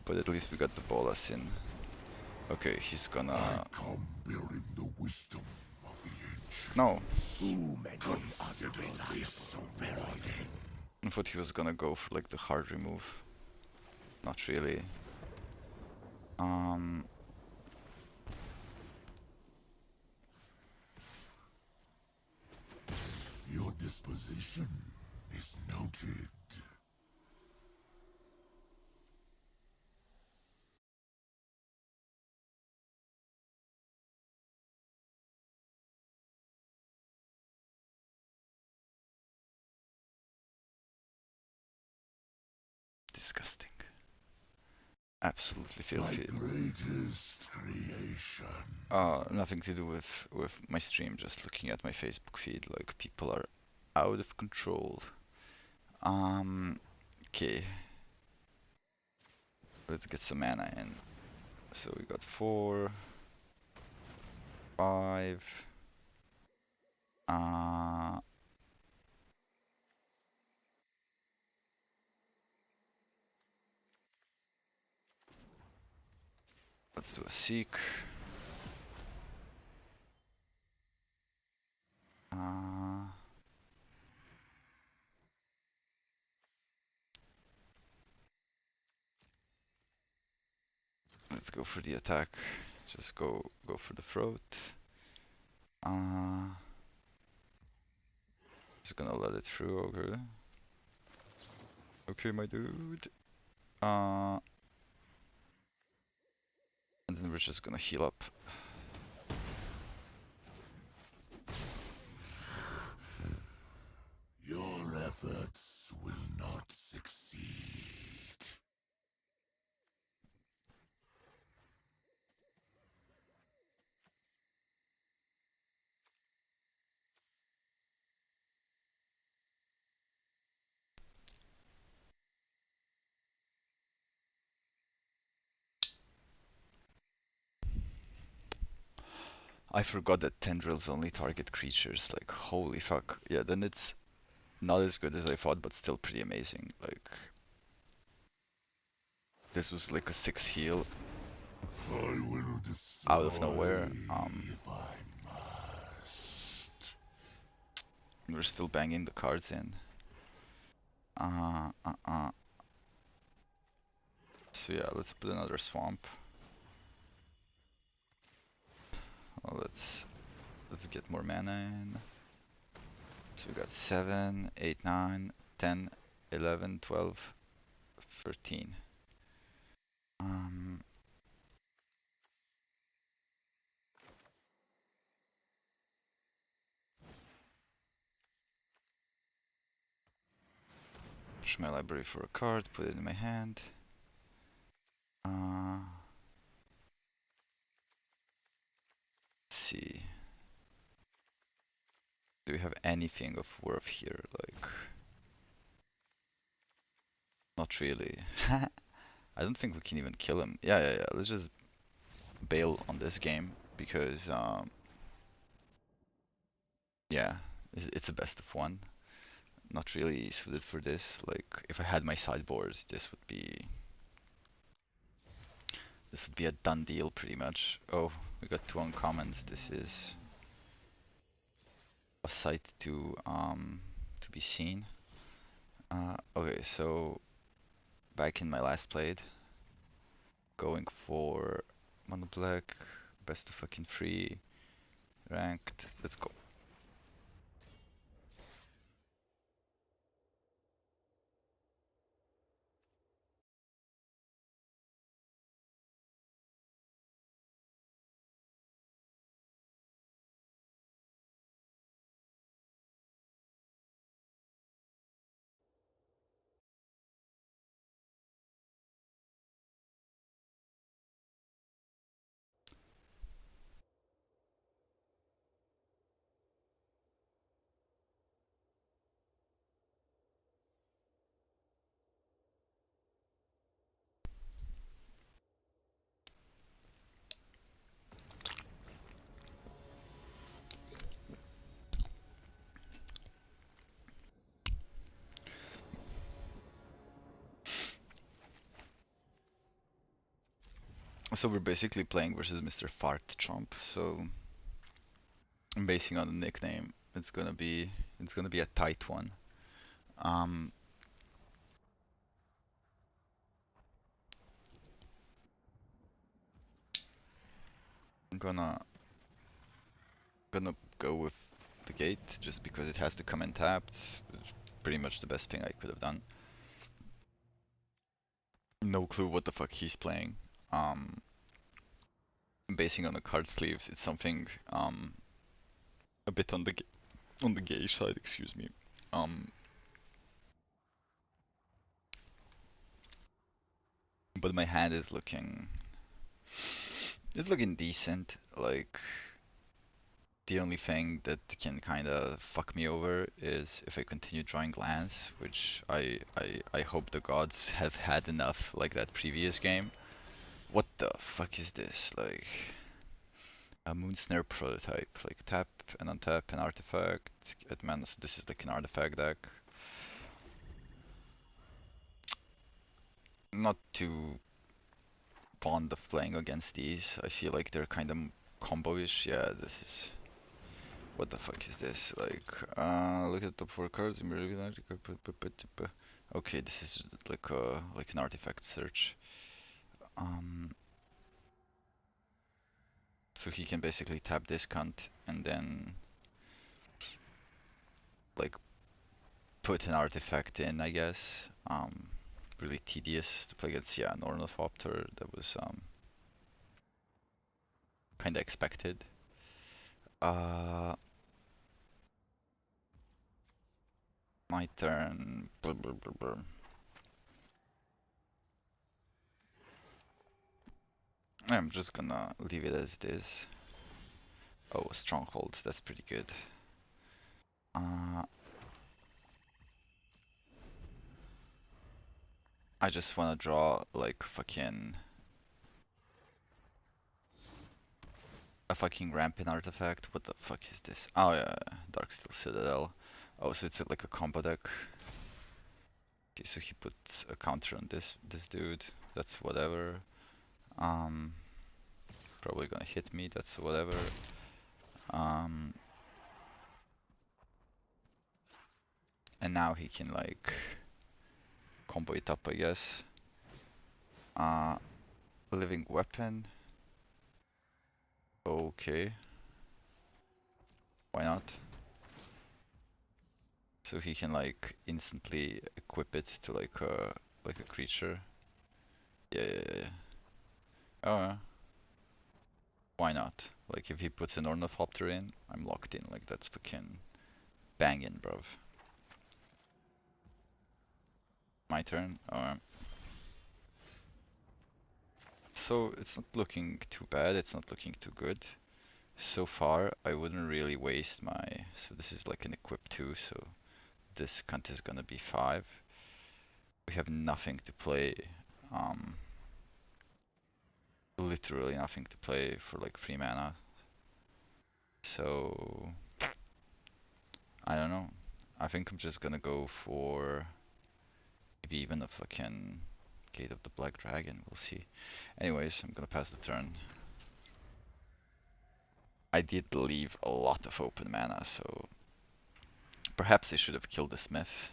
[SPEAKER 1] But at least we got the bolas in. Okay, he's gonna...
[SPEAKER 2] I come bearing the wisdom of the ancient.
[SPEAKER 1] No.
[SPEAKER 2] Too many unreliable vermin.
[SPEAKER 1] I thought he was gonna go for like the hard remove. Not really.
[SPEAKER 2] Your disposition is noted.
[SPEAKER 1] Disgusting. Absolutely filthy.
[SPEAKER 2] My greatest creation.
[SPEAKER 1] Nothing to do with my stream, just looking at my Facebook feed, like people are out of control. Okay. Let's get some mana in. So we got 4, 5. Let's do a seek. Let's go for the attack. Just go for the throat. Just gonna let it through. Okay. Okay, my dude. And then we're just gonna heal up.
[SPEAKER 2] Your efforts will not succeed.
[SPEAKER 1] I forgot that tendrils only target creatures. Like, holy fuck. Yeah, then it's not as good as I thought, but still pretty amazing. Like, this was like a 6 heal
[SPEAKER 2] I will decide
[SPEAKER 1] out of nowhere.
[SPEAKER 2] if I must.
[SPEAKER 1] We're still banging the cards in. So yeah, let's put another swamp. Let's get more mana in. So we got 7, 8, 9, 10, 11, 12, 13. Push my library for a card, put it in my hand. Let's see. Do we have anything of worth here? Like, not really. I don't think we can even kill him. Yeah. Let's just bail on this game because, yeah, it's a best of one. Not really suited for this. Like, if I had my sideboard, this would be a done deal pretty much. Oh, we got 2 uncommons. This is a sight to be seen. Okay, so back in my last played, going for mono black, best of fucking 3, ranked. Let's go. So we're basically playing versus Mr. Fart Trump. So basing on the nickname, it's gonna be a tight one. I'm gonna go with the gate just because it has to come in tapped. It's pretty much the best thing I could have done. No clue what the fuck he's playing. Basing on the card sleeves, it's something a bit on the gay side, excuse me. But my hand is looking decent. Like, the only thing that can kind of fuck me over is if I continue drawing lands, which I hope the gods have had enough, like that previous game. What the fuck is this? Like a Moonsnare prototype. Like tap and untap an artifact. Get mana. So this is like an artifact deck. Not too fond of playing against these. I feel like they're kind of combo-ish. Yeah, this is. What the fuck is this? Like, look at the top 4 cards. Okay, this is like an artifact search. So he can basically tap this cunt and then like put an artifact in, I guess. Really tedious to play against. Yeah, an Ornithopter. That was kind of expected. My turn. Blah, blah, blah, blah. I'm just gonna leave it as this. Oh, a Stronghold. That's pretty good. I just wanna draw like fucking a fucking Rampant artifact. What the fuck is this? Oh yeah, Darksteel Citadel. Oh, so it's like a combo deck. Okay, so he puts a counter on this dude. That's whatever. Probably gonna hit me. That's whatever. And now he can like combo it up, I guess. Living Weapon. Okay. Why not? So he can like instantly equip it to like a creature. Yeah. Oh yeah. Why not? Like if he puts an Ornithopter in, I'm locked in. Like that's fucking banging, bruv. My turn. Alright. So it's not looking too bad. It's not looking too good. So far, I wouldn't really waste my. So this is like an equip 2. So this cunt is gonna be 5. We have nothing to play. Literally nothing to play for like 3 mana. So I don't know. I think I'm just gonna go for maybe even a fucking Gate of the Black Dragon. We'll see. Anyways, I'm gonna pass the turn. I did leave a lot of open mana, so perhaps I should have killed the Smith.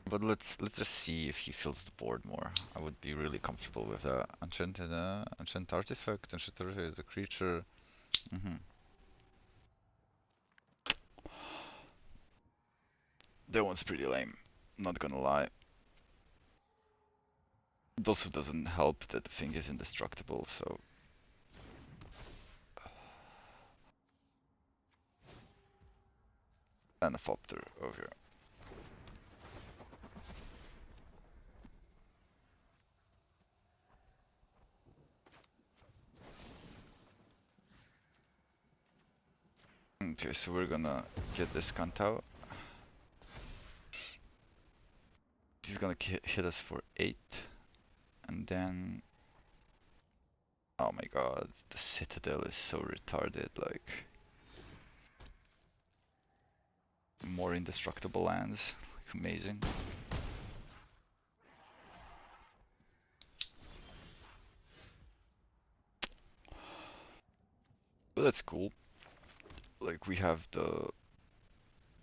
[SPEAKER 1] But let's just see if he fills the board more. I would be really comfortable with that. Enchanted artifact. Enchanted artifact is a creature. That one's pretty lame. Not gonna lie. It also doesn't help that the thing is indestructible, so. Ornithopter, okay. Okay, so we're gonna get this cunt out. He's gonna hit us for 8. And then. Oh my god, the Citadel is so retarded, like. More indestructible lands. Like, amazing. But that's cool. Like, we have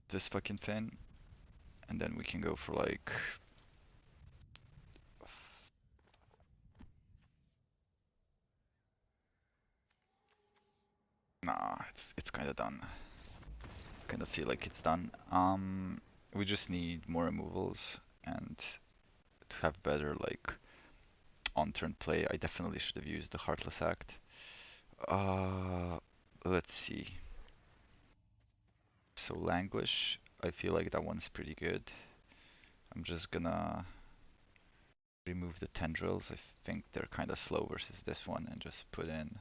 [SPEAKER 1] this fucking thing. And then we can go for like. Nah, it's kind of done. Kind of feel like it's done. We just need more removals and to have better like on-turn play. I definitely should have used the Heartless Act. Let's see. So Languish, I feel like that one's pretty good. I'm just gonna remove the Tendrils. I think they're kind of slow versus this one, and just put in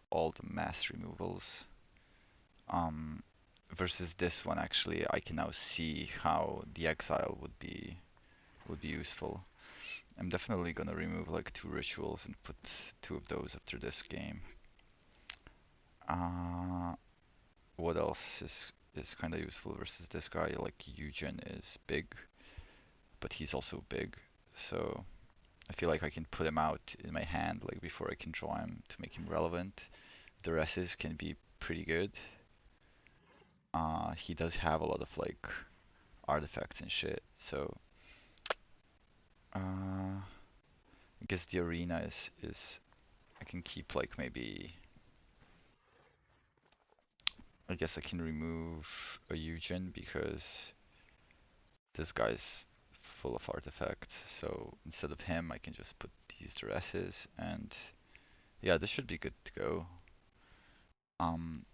[SPEAKER 1] all the mass removals. Versus this one, actually, I can now see how the Exile would be useful. I'm definitely gonna remove like 2 rituals and put 2 of those after this game. Uh, what else is kind of useful versus this guy? Like Eugen is big, but he's also big, so I feel like I can put him out in my hand like before I can draw him to make him relevant. The Duresses can be pretty good. He does have a lot of like artifacts and shit, so I guess the arena is I can keep like maybe I guess I can remove a Eugen because this guy's full of artifacts. So instead of him, I can just put these Duresses, and yeah, this should be good to go. Um,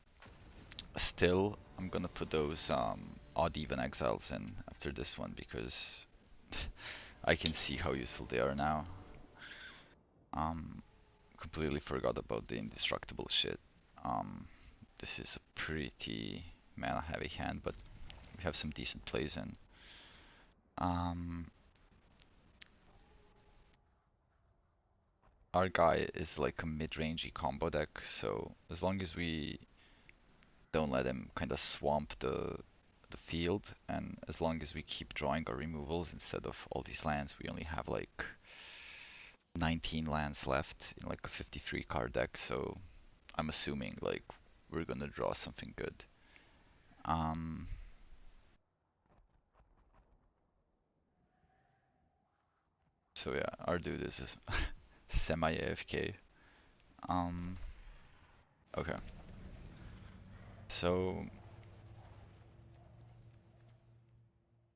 [SPEAKER 1] Still, I'm gonna put those odd even exiles in after this one because I can see how useful they are now. Um, Completely forgot about the indestructible shit. Um, this is a pretty mana heavy hand, but we have some decent plays in. Um, our guy is like a mid-rangey combo deck, so as long as we don't let him kind of swamp the field, and as long as we keep drawing our removals instead of all these lands, we only have like 19 lands left in like a 53 card deck, so I'm assuming like we're gonna draw something good. Um, so yeah, our dude is semi AFK. Um, okay. So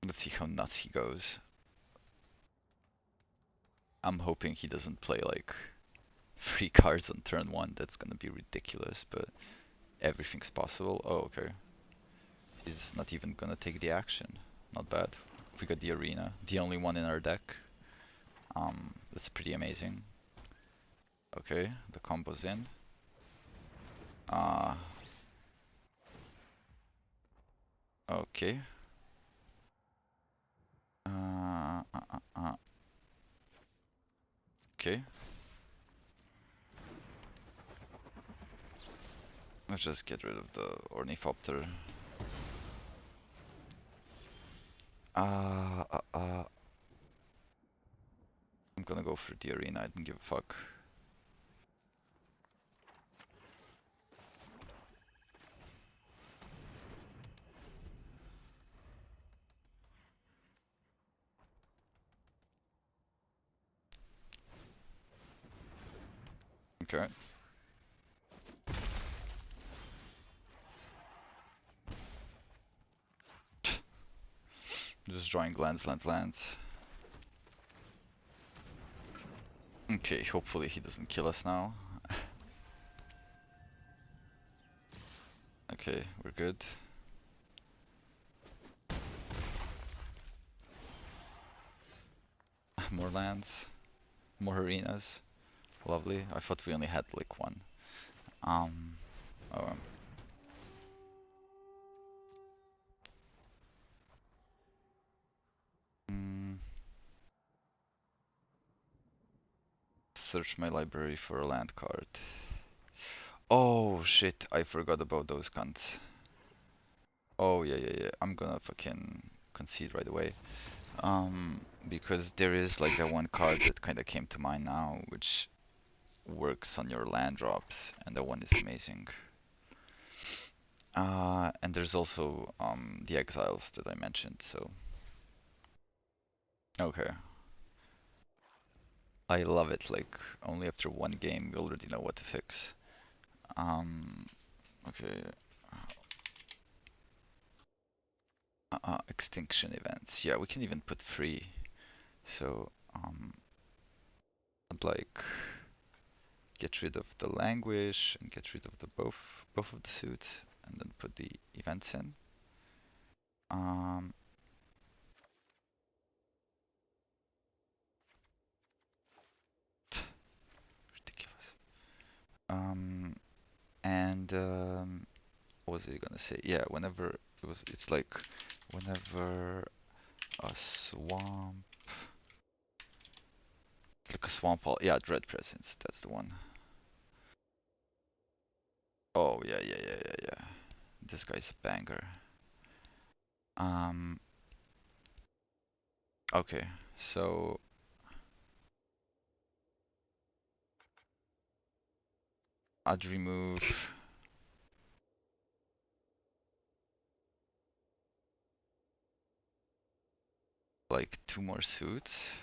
[SPEAKER 1] let's see how nuts he goes. I'm hoping he doesn't play like 3 cards on turn 1. That's gonna be ridiculous, but everything's possible. Oh, okay. He's not even gonna take the action. Not bad. We got the arena, the only one in our deck. That's pretty amazing. Okay, the combo's in. Uh, okay. Uh, uh, uh, uh. Okay. Let's just get rid of the Ornithopter. Uh, uh, uh. I'm gonna go for the arena, I don't give a fuck. Okay. Just drawing lands. Okay, hopefully he doesn't kill us now. Okay, we're good. More lands. More arenas. Lovely. I thought we only had like one. Um, oh, mm, search my library for a land card. Oh shit, I forgot about those cunts. Oh yeah. I'm gonna fucking concede right away. Because there is like that one card that kind of came to mind now, which works on your land drops, and that one is amazing. And there's also the exiles that I mentioned, so okay. I love it, like only after one game we already know what to fix. Okay. Extinction events. Yeah, we can even put 3. So, I'd like get rid of the languish and get rid of the both of the suits, and then put the events in. Um, Ridiculous. And what was I gonna say? Yeah, whenever it's like whenever a swamp Like a swamp hall. Yeah, Dread Presence. That's the one. Oh yeah. This guy's a banger. Um. Okay, so I'd remove like 2 more suits.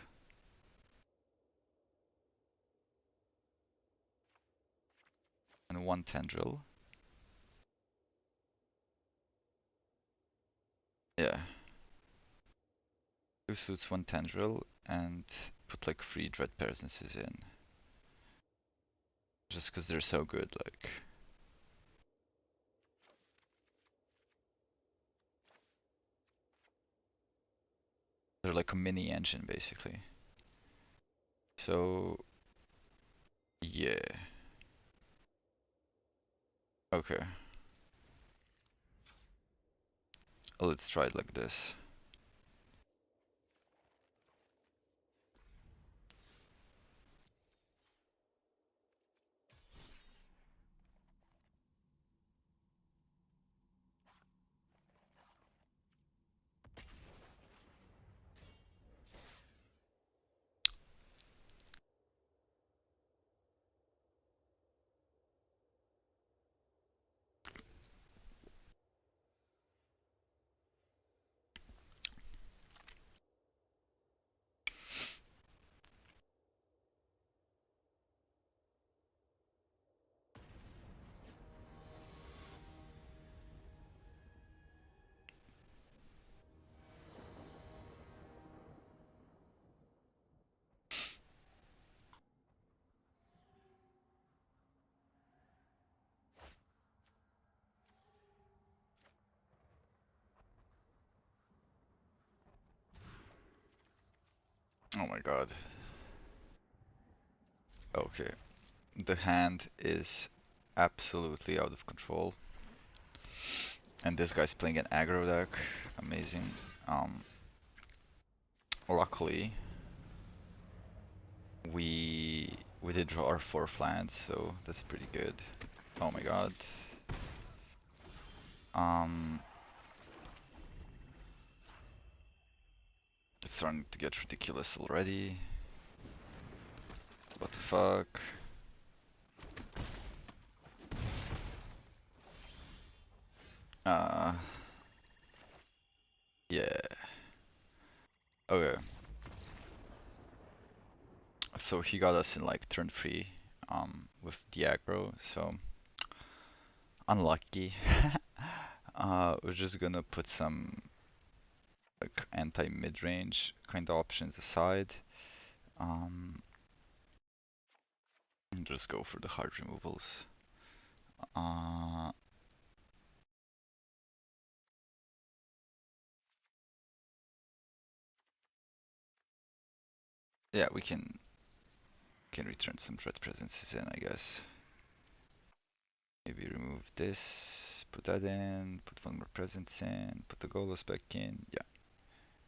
[SPEAKER 1] And 1 tendril. Yeah. 2 suits, 1 tendril, and put like 3 Dread Presences in. Just because they're so good, like. They're like a mini engine, basically. So, yeah. Okay. Let's try it like this. Oh my god. Okay. The hand is absolutely out of control. And this guy's playing an aggro deck. Amazing. Luckily, we did draw our 4 lands, so that's pretty good. Oh my god. It's starting to get ridiculous already. What the fuck? Yeah. Okay. So he got us in like turn 3, with the aggro, so unlucky. We're just gonna put some like anti-mid-range kind of options aside. And just go for the hard removals. Yeah, we can return some Dread Presences in, I guess. Maybe remove this, put that in, put 1 more presence in, put the Golos back in. Yeah,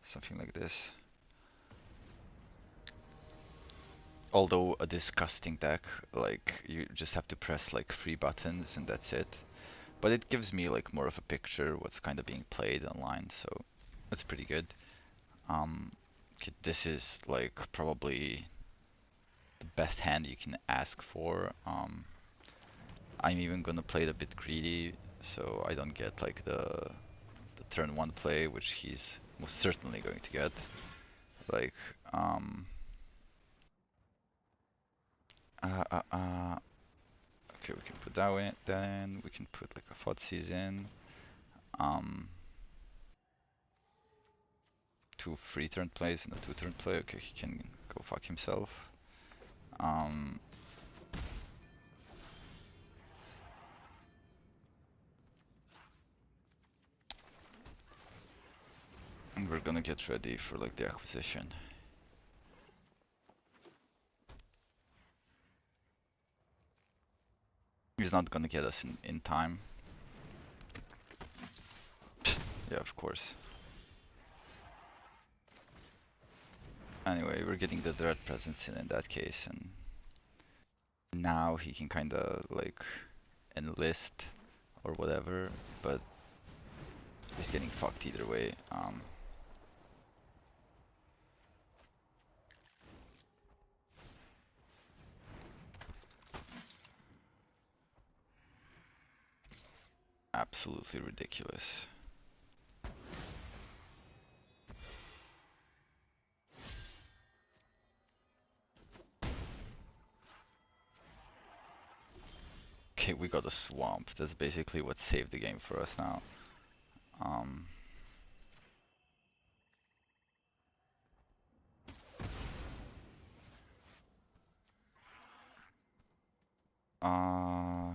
[SPEAKER 1] something like this. Although a disgusting deck, like you just have to press like 3 buttons and that's it. But it gives me like more of a picture what's kind of being played online, so that's pretty good. This is like probably the best hand you can ask for. I'm even gonna play it a bit greedy, so I don't get like the turn 1 play, which he's most certainly going to get. Like, okay, we can put that in, we can put like a Thoughtseize in. 2 free turn plays and a 2 turn play. Okay, he can go fuck himself. And we're gonna get ready for like the acquisition. He's not gonna get us in time. Yeah, of course. Anyway, we're getting the Dread Presence in that case, and now he can kinda like enlist or whatever, but he's getting fucked either way. Absolutely ridiculous. Okay, we got a swamp. That's basically what saved the game for us now. Um, uh,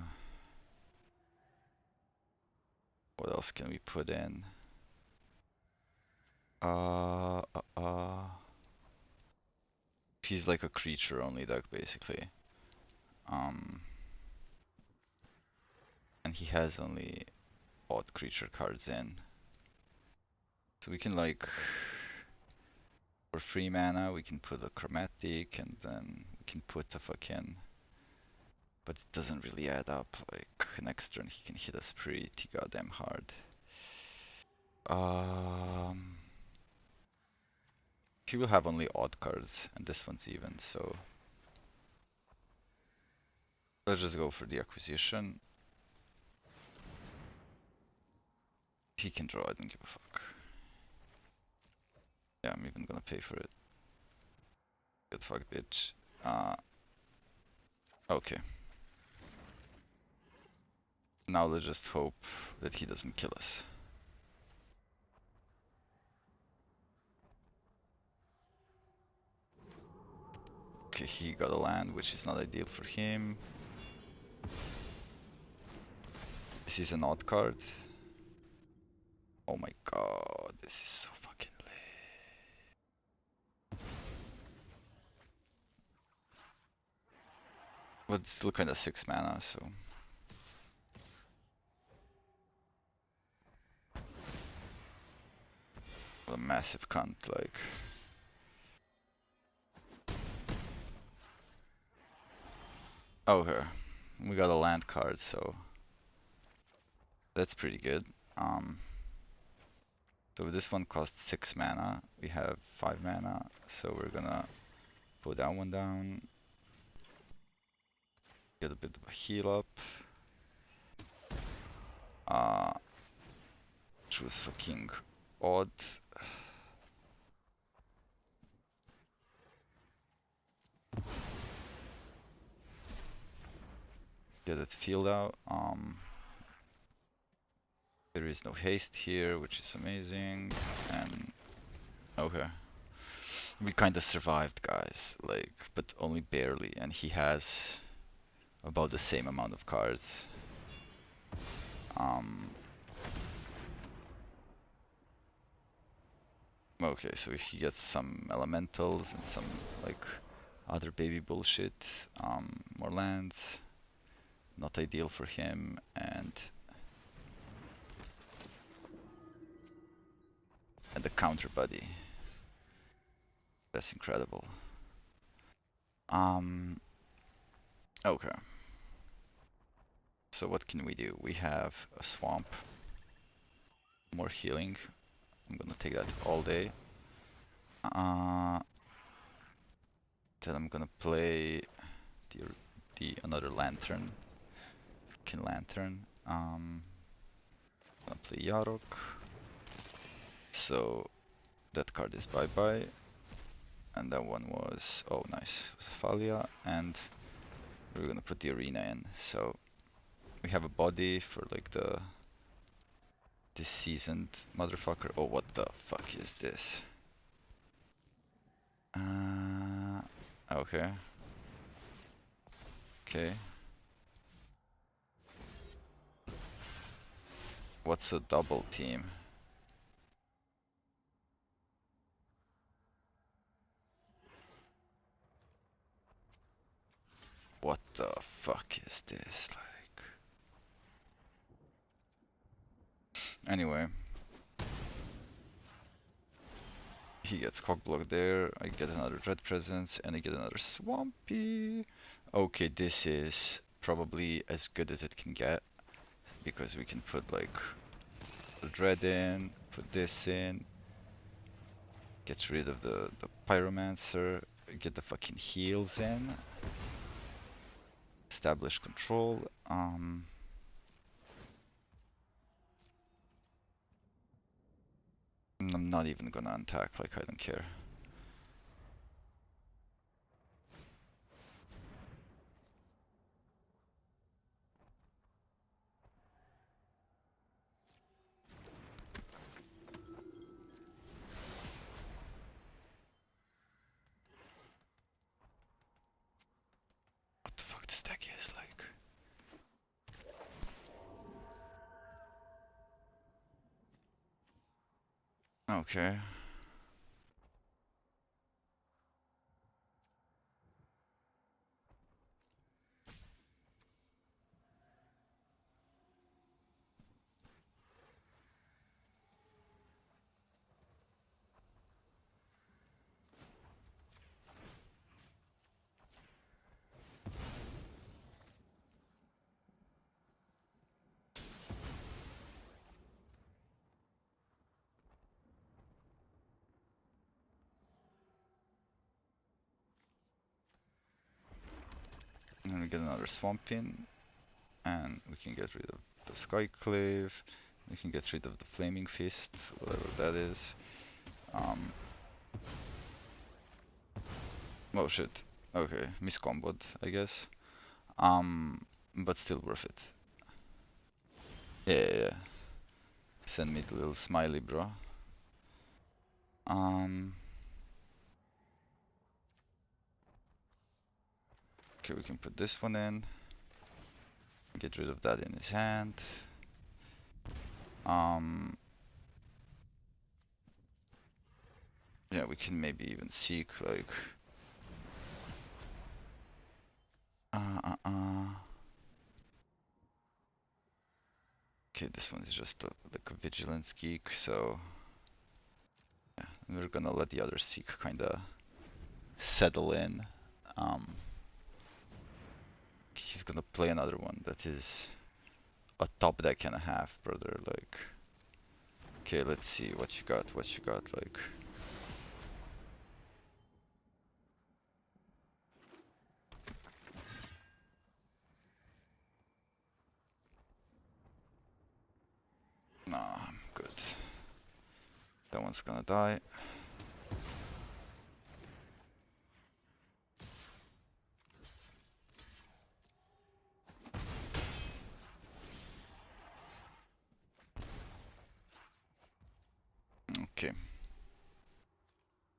[SPEAKER 1] what else can we put in? Uh, uh, uh, he's like a creature only deck basically. And he has only odd creature cards in. So we can like, for 3 mana, we can put a chromatic and then we can put a fucking, but it doesn't really add up. Like next turn he can hit us pretty goddamn hard. He will have only odd cards and this one's even, so let's just go for the acquisition. He can draw, I don't give a fuck. Yeah, I'm even gonna pay for it. Get fucked, bitch. Okay. Now let's just hope that he doesn't kill us. Okay, he got a land, which is not ideal for him. This is an odd card. Oh my god, this is so fucking lame. But it's still kinda 6 mana, so. What a massive cunt, like. Okay, we got a land card, so that's pretty good. So this one costs 6 mana. We have 5 mana, so we're gonna put that one down. Get a bit of a heal up. Choose fucking odd. Get it filled out. There is no haste here, which is amazing. And okay, we kind of survived, guys. Like, but only barely. And he has about the same amount of cards. Okay, so he gets some elementals and some like other baby bullshit. More lands. Not ideal for him, and the counter buddy. That's incredible. Okay. So what can we do? We have a swamp. More healing. I'm gonna take that all day. Then I'm gonna play the another lantern. Fucking lantern. Gonna play Yarok. So that card is bye bye. And that one was, oh nice, it was Thalia, and we're gonna put the arena in. So we have a body for like the seasoned motherfucker. Oh, what the fuck is this? Okay. Okay. What's a double team? What the fuck is this? Like. Anyway. He gets cockblock there. I get another Dread Presence, and I get another Swampy. Okay, this is probably as good as it can get, because we can put like the Dread in, put this in, gets rid of the Pyromancer, get the fucking heals in, establish control. I'm not even gonna attack, like I don't care. What the fuck this deck is like? Okay. And then we get another Swampin, and we can get rid of the Skyclave. We can get rid of the Flaming Fist, whatever that is. Oh shit. Okay, miscomboed, I guess. But still worth it. Yeah. Send me the little smiley, bro. Okay, we can put this one in. Get rid of that in his hand. Yeah, we can maybe even seek like. Okay, this one is just like a vigilance geek, so yeah, we're gonna let the other seek kinda settle in. He's gonna play another one that is a top deck and a half, brother. Like, okay, let's see what you got. What you got, like. Nah, I'm good. That one's gonna die. Okay.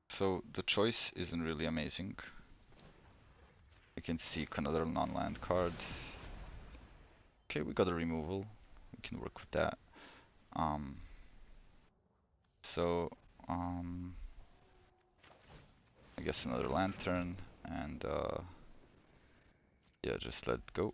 [SPEAKER 1] So the choice isn't really amazing. I can seek another non-land card. Okay, we got a removal. We can work with that. I guess another lantern, and yeah, just let go.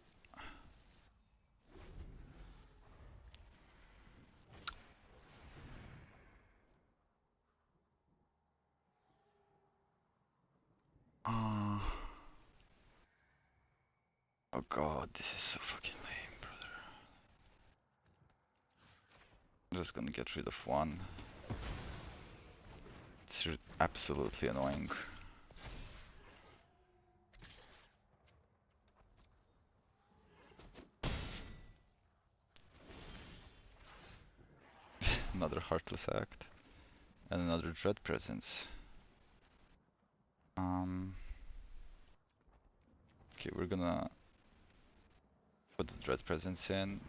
[SPEAKER 1] Oh god, this is so fucking lame, brother. I'm just gonna get rid of one. It's absolutely annoying. Another Heartless Act. And another Dread Presence. Okay, we're gonna put the Dread Presence in.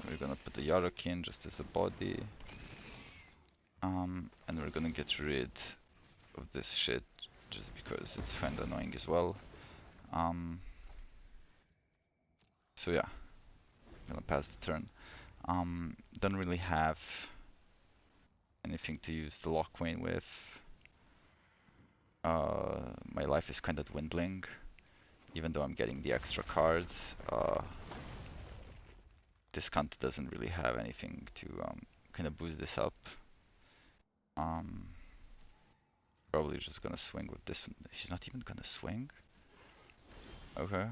[SPEAKER 1] We're gonna put the Yarok in just as a body. And we're gonna get rid of this shit just because it's kinda annoying as well. So yeah, gonna pass the turn. Don't really have anything to use the Lockwayne with. My life is kinda dwindling, even though I'm getting the extra cards. This cunt doesn't really have anything to kinda boost this up. Probably just gonna swing with this one. He's not even gonna swing? Okay.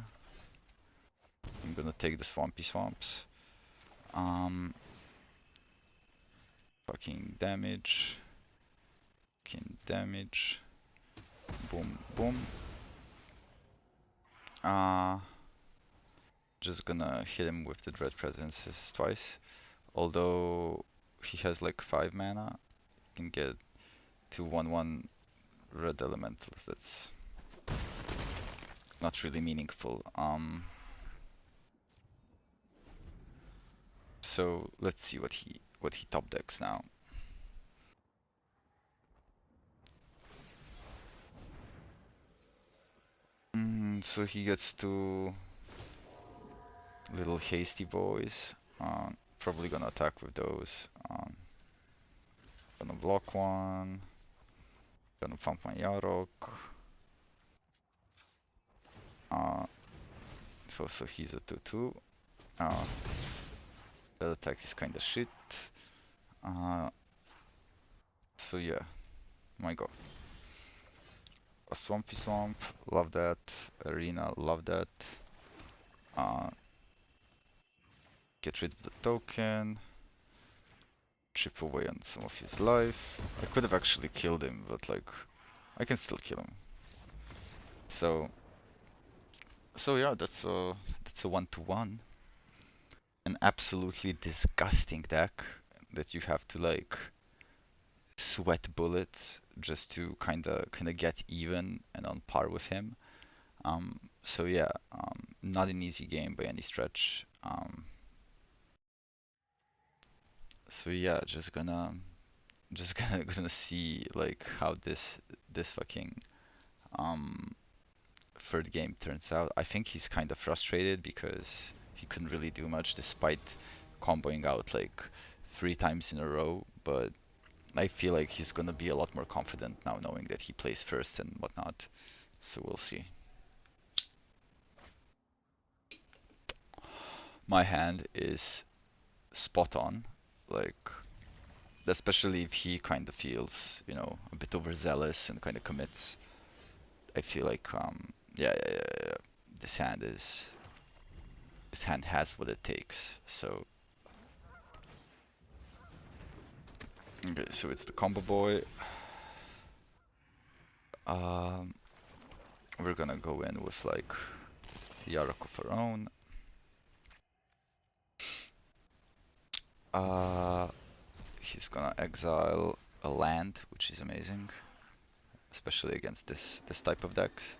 [SPEAKER 1] I'm gonna take the Swampy Swamps. Fucking damage. Fucking damage. Boom, boom. Just gonna hit him with the Dread Presences twice. Although he has like 5 mana, can get 2/1/1 red elementals. That's not really meaningful. So let's see what he top decks now. So he gets 2 little hasty boys. Probably gonna attack with those. Gonna block one. Gonna pump my Yarok. So he's a 2/2. That attack is kinda shit. So yeah, my god. A Swampy Swamp, love that. Arena, love that. Get rid of the token. Chip away on some of his life. I could have actually killed him, but like, I can still kill him. So yeah, that's a 1/1. An absolutely disgusting deck that you have to like sweat bullets just to kinda get even and on par with him. So yeah, not an easy game by any stretch. So yeah, just gonna see like how this fucking third game turns out. I think he's kind of frustrated because he couldn't really do much despite comboing out like 3 times in a row, but I feel like he's gonna be a lot more confident now knowing that he plays first and whatnot. So we'll see. My hand is spot on, like especially if he kind of feels, you know, a bit overzealous and kind of commits. I feel like yeah. This hand has what it takes. So okay, so it's the combo boy. We're gonna go in with like Yarok of our own. He's gonna exile a land, which is amazing, especially against this type of decks.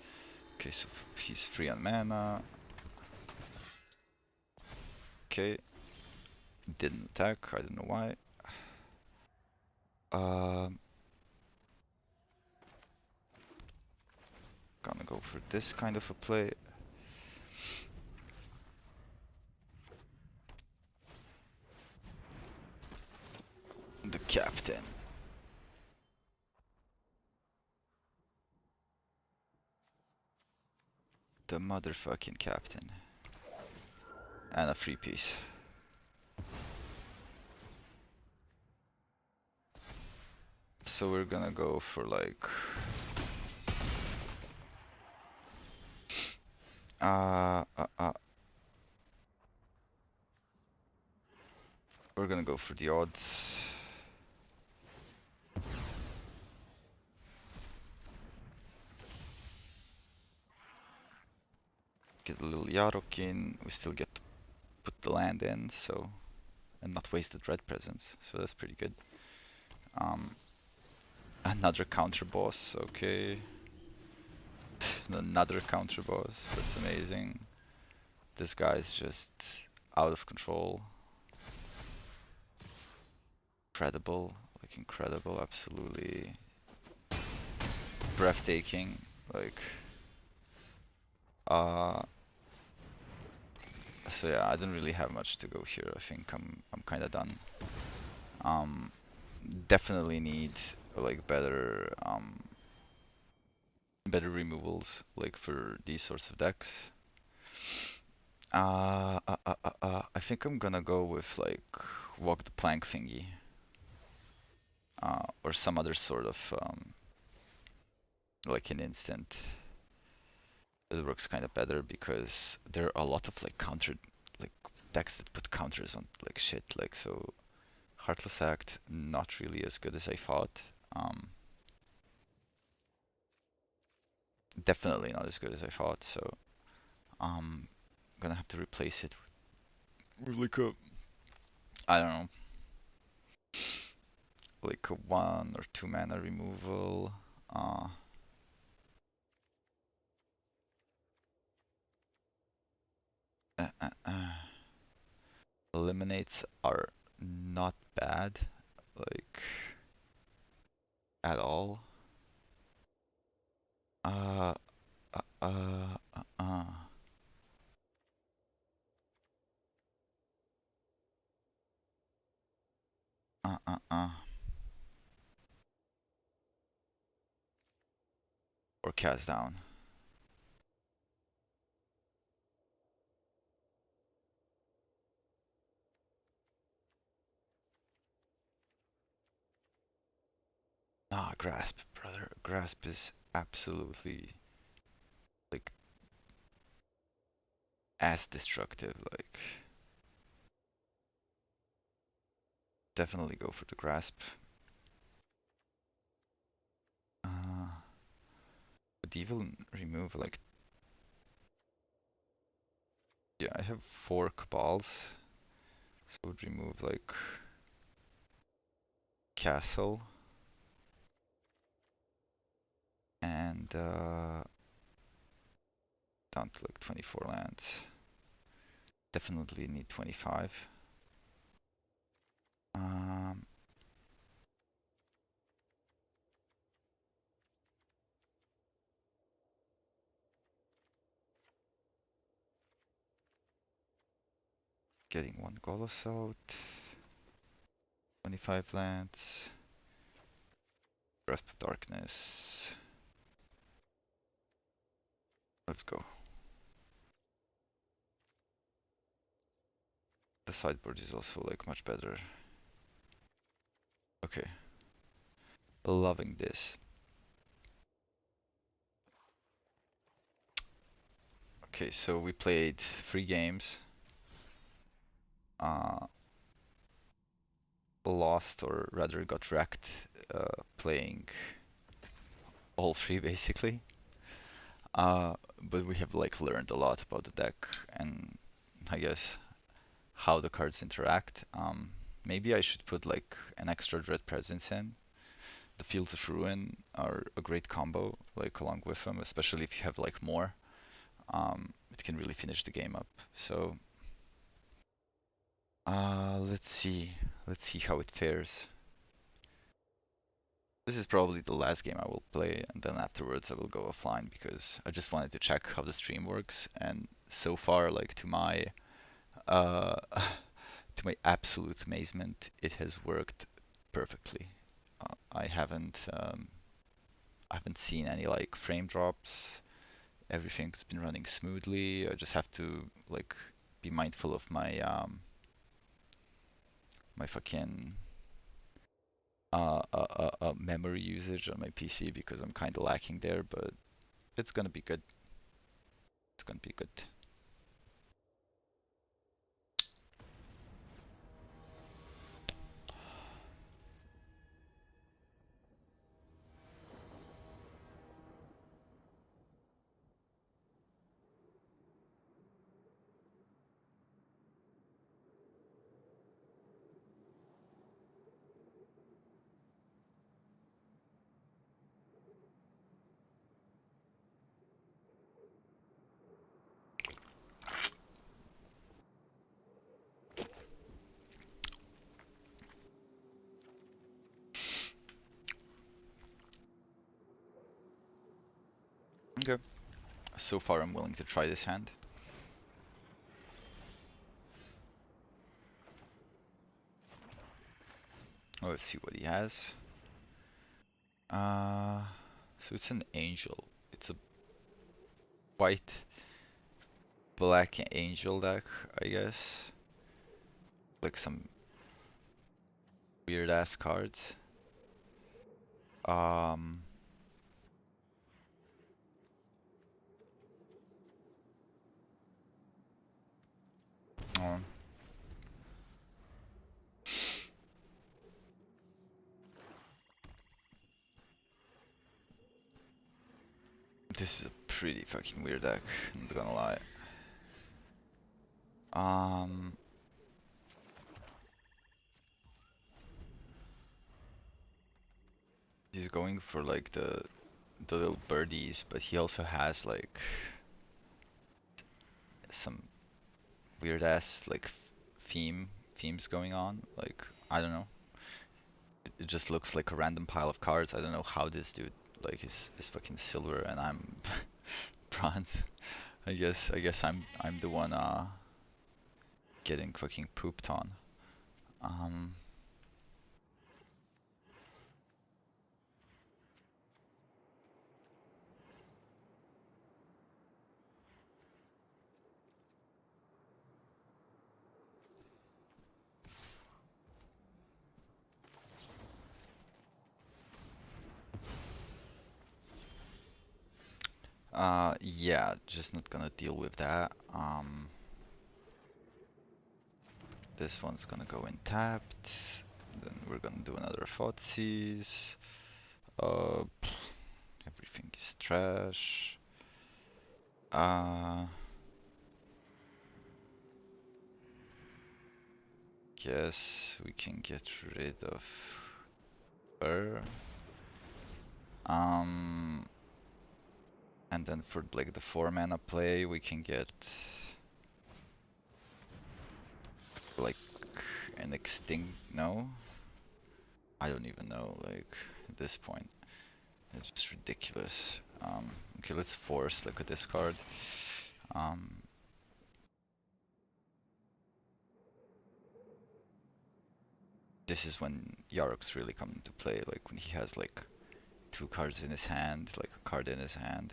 [SPEAKER 1] Okay, so he's free on mana. Okay, didn't attack. I don't know why. Gonna go for this kind of a play. The captain. The motherfucking captain. And a free piece. So we're gonna go for like we're gonna go for the odds. Get a little Yarok in. We still get to put the land in, so and not waste the Dread Presence. So that's pretty good. Another counter boss. Okay. Another counter boss. That's amazing. This guy's just out of control. Incredible, like incredible, absolutely breathtaking. Like, so yeah, I don't really have much to go here. I think I'm kind of done. Definitely need like better removals like for these sorts of decks. I think I'm gonna go with like walk the plank thingy, or some other sort of like in instant, it works kind of better because there are a lot of like counter, like decks that put counters on like shit. Like so, Heartless Act not really as good as I thought. Definitely not as good as I thought. So gonna have to replace it with like a, I don't know, like a 1 or 2 mana removal. Uh, uh, uh, uh. Eliminates are not bad, like at all. Uh, uh, uh, uh, uh, uh, uh, uh. Or cast down. Nah, grasp, brother. Grasp is absolutely like as destructive. Like, definitely go for the grasp. Uh, would even remove like, yeah, I have 4 cabals, so would remove like castle and down to like 24 lands. Definitely need 25. Um, getting 1 Golos out. 25 lands. Grasp of Darkness. Let's go. The sideboard is also like much better. Okay. Loving this. Okay, so we played 3 games. Uh, Lost, or rather got wrecked, playing all 3 basically. But we have like learned a lot about the deck and I guess how the cards interact. Maybe I should put like an extra Dread Presence in. The Fields of Ruin are a great combo, like along with them, especially if you have like more. It can really finish the game up. So let's see. Let's see how it fares. This is probably the last game I will play, and then afterwards I will go offline because I just wanted to check how the stream works. And so far, like uh, to my absolute amazement, it has worked perfectly. I haven't seen any like frame drops. Everything's been running smoothly. I just have to like be mindful of my fucking memory usage on my PC because I'm kind of lacking there, but it's gonna be good. It's gonna be good. Okay. So far, I'm willing to try this hand. Let's see what he has. Uh, so it's an angel. It's a white black angel deck, I guess. Like some weird ass cards. Um, Oh. This is a pretty fucking weird deck, not gonna lie. He's going for like the little birdies, but he also has like some weird ass like themes going on. Like I don't know. It just looks like a random pile of cards. I don't know how this dude like is fucking silver and I'm bronze. I guess I'm the one getting fucking pooped on. Um yeah, just not gonna deal with that. This one's gonna go in tapped. Then we're gonna do another Thoughtseize. Everything is trash. Guess we can get rid of her. And then for like the 4-mana play, we can get like an extinct. No, I don't even know. Like at this point, it's just ridiculous. Okay, let's force like a discard. This is when Yarok's really come into play. Like when he has like 2 cards in his hand, like a card in his hand.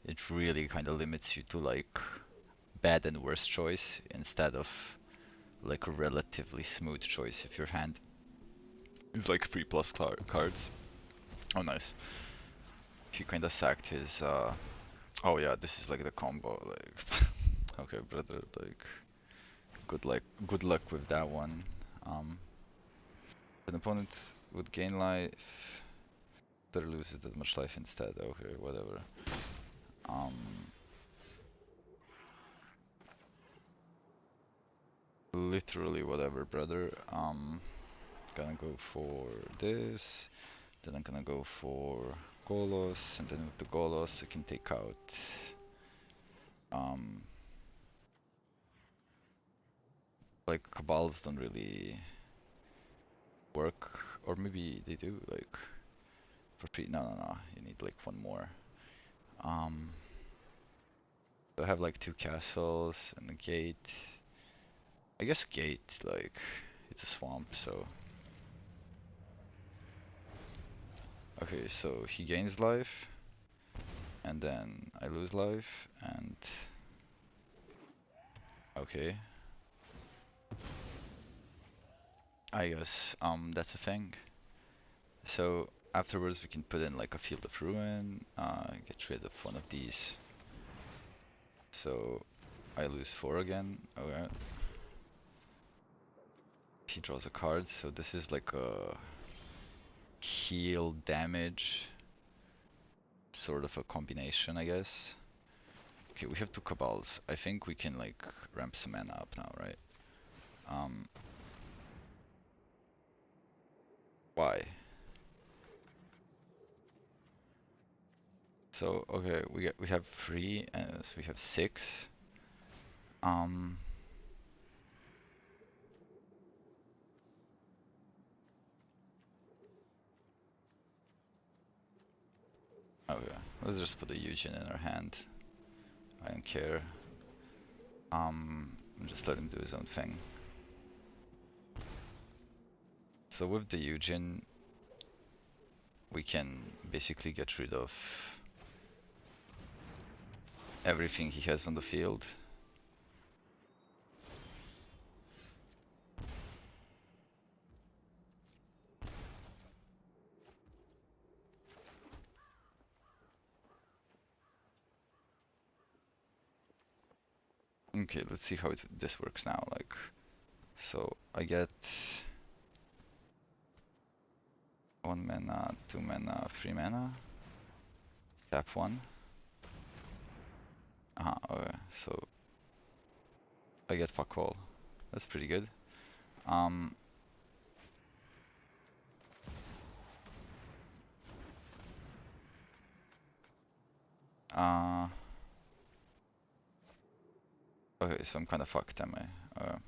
[SPEAKER 1] It really kind of limits you to like bad and worst choice instead of like a relatively smooth choice if your hand is like 3+ cards. Oh nice. He kind of sacked his oh yeah, this is like the combo, like okay brother, like good luck with that one. An opponent would gain life, there loses that much life instead. Okay, whatever. Literally whatever, brother. Gonna go for this, then I'm gonna go for Golos, and then with the Golos I can take out like Cabals don't really work, or maybe they do, like for free. No, you need like one more. So I have like 2 castles and a gate. I guess gate, like it's a swamp, so okay, so he gains life, and then I lose life, and okay. I guess that's a thing. So afterwards we can put in like a Field of Ruin, get rid of one of these. So I lose 4 again. Okay. He draws a card, so this is like a heal damage sort of a combination, I guess. Okay, we have 2 Cabals. I think we can like ramp some mana up now, right? Why? So okay, we have 3, and so we have 6. Okay, let's just put a Eugen in our hand. I don't care. Just let him do his own thing. So with the Eugen, we can basically get rid of everything he has on the field. Okay, let's see how this works now. Like, so I get 1 mana, 2 mana, 3 mana. Tap 1. Okay, so I get fuck all. That's pretty good. Okay, so I'm kind of fucked, am I? I'll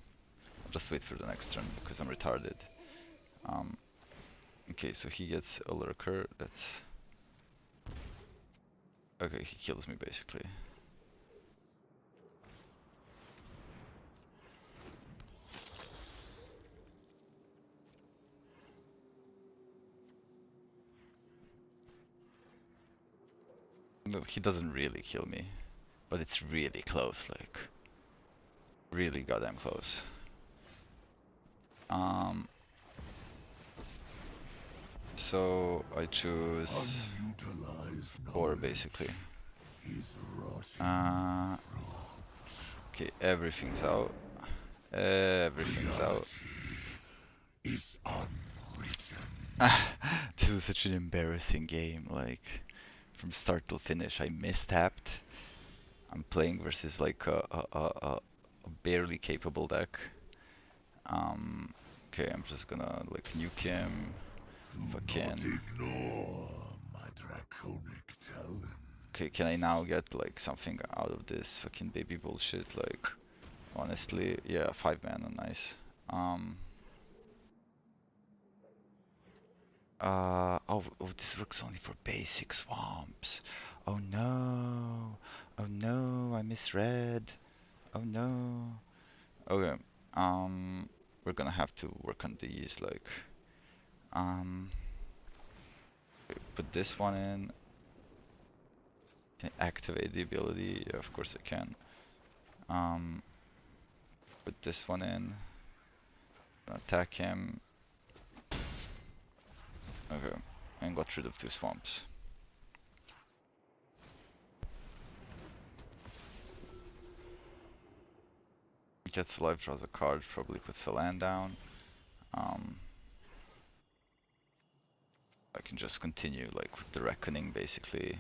[SPEAKER 1] just wait for the next turn because I'm retarded. Okay, so he gets a lurker. That's okay. He kills me basically. No, he doesn't really kill me, but it's really close. Like, really goddamn close. So I choose 4 basically. Okay, everything's out. Everything's out.
[SPEAKER 2] Is unwritten.
[SPEAKER 1] This was such an embarrassing game. Like, from start till finish, I mistapped. I'm playing versus like a barely capable deck. Okay, I'm just gonna like nuke him. Fucking.
[SPEAKER 2] Ignore my draconic talent.
[SPEAKER 1] Okay, can I now get like something out of this fucking baby bullshit? Like, honestly, yeah, 5 mana, nice. Oh, this works only for basic swamps. Oh no. Oh no, I misread. Oh no. Okay, we're gonna have to work on these, like, put this one in. Can I activate the ability? Yeah, of course I can. Put this one in. Attack him. Okay, and got rid of 2 swamps. Gets alive, draws a card, probably puts a land down. I can just continue like with the reckoning basically.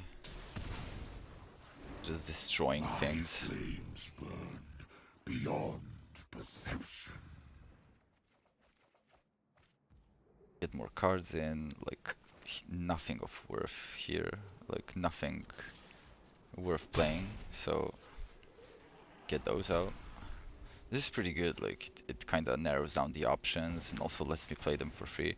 [SPEAKER 1] Just destroying things.
[SPEAKER 2] Flames burn beyond perception.
[SPEAKER 1] Get more cards in, like nothing of worth here, like nothing worth playing, so get those out. This is pretty good, like it kind of narrows down the options and also lets me play them for free.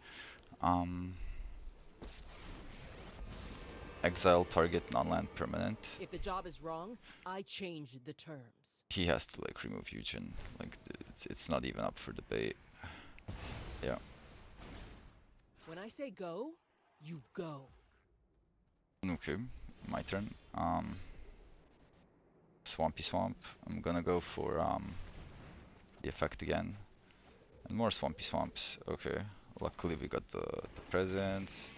[SPEAKER 1] Exile target non-land permanent.
[SPEAKER 3] If the job is wrong, I change the terms.
[SPEAKER 1] He has to like remove Eugen, like it's not even up for debate. Yeah.
[SPEAKER 3] When I say go, you go.
[SPEAKER 1] Okay, my turn. Swampy Swamp. I'm gonna go for the effect again. And more Swampy Swamps. Okay, luckily we got the presence.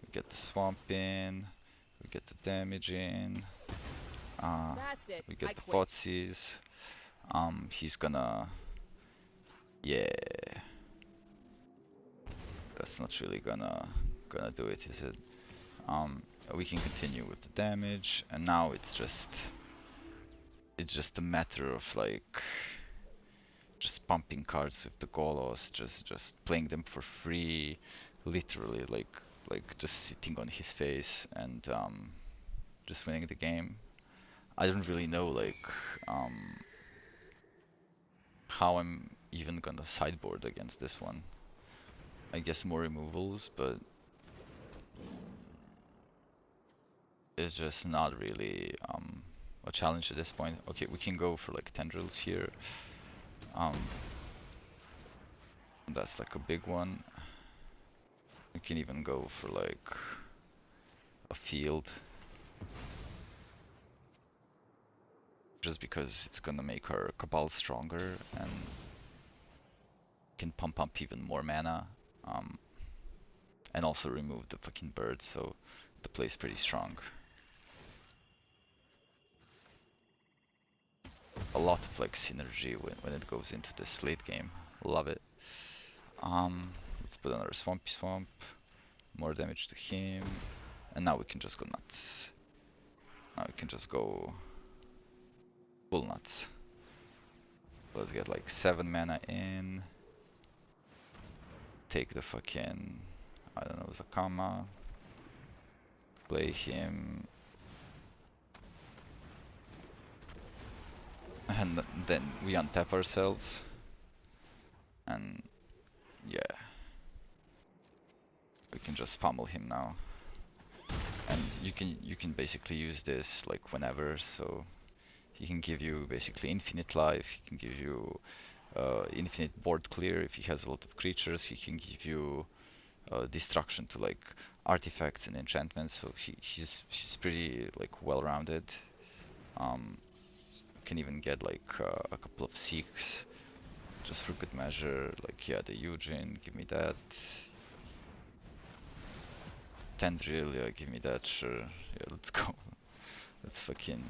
[SPEAKER 1] We get the swamp in. We get the damage in.
[SPEAKER 3] That's it.
[SPEAKER 1] We get
[SPEAKER 3] I
[SPEAKER 1] the
[SPEAKER 3] quit.
[SPEAKER 1] Thoughtseize. He's gonna... Yeah. That's not really gonna do it, is it? We can continue with the damage, and now it's just a matter of like just pumping cards with the Golos, just playing them for free, literally like just sitting on his face and just winning the game. I don't really know like how I'm even gonna sideboard against this one. I guess more removals, but it's just not really a challenge at this point. Okay, we can go for like tendrils here. That's like a big one. We can even go for like a field. Just because it's gonna make our Cabal stronger and can pump up even more mana. And also remove the fucking bird, so the play's pretty strong. a lot of like synergy when it goes into this late game. Love it. Let's put another Swampy Swamp. More damage to him. And now we can just go nuts. Now we can just go full nuts. Let's get like 7 mana in. Take the fucking, I don't know, Zakama. Play him. And then we untap ourselves. And yeah. We can just pummel him now. And you can basically use this like whenever, so he can give you basically infinite life, he can give you infinite board clear if he has a lot of creatures, he can give you destruction to like artifacts and enchantments, so he's pretty like well-rounded. Can even get like a couple of Seeks just for good measure, like yeah, the Eugene, give me that. Tendril, yeah, give me that, sure. Yeah, let's go. Let's fucking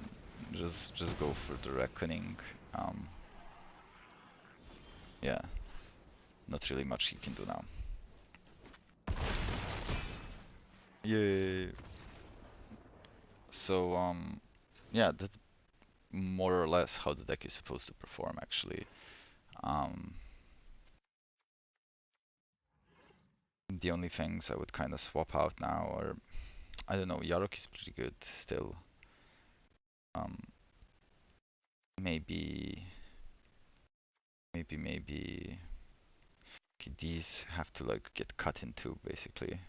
[SPEAKER 1] just go for the Reckoning. Yeah, not really much he can do now. Yay. So yeah, that's more or less how the deck is supposed to perform actually. The only things I would kind of swap out now are, I don't know, Yarok is pretty good still. Maybe. Okay, these have to like get cut into basically.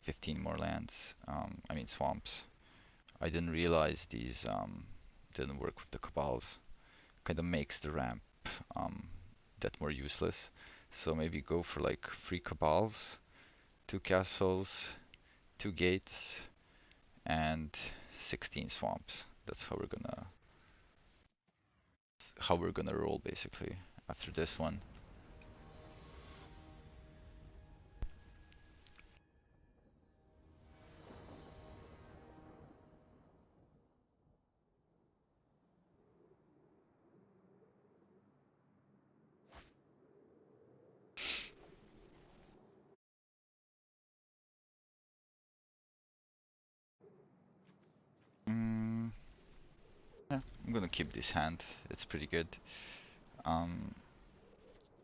[SPEAKER 1] 15 more lands. I mean swamps. I didn't realize these didn't work with the Cabals. Kind of makes the ramp that more useless. So maybe go for like 3 Cabals, 2 castles, 2 gates, and 16 swamps. That's how we're gonna roll basically after this one. Yeah, I'm gonna keep this hand. It's pretty good.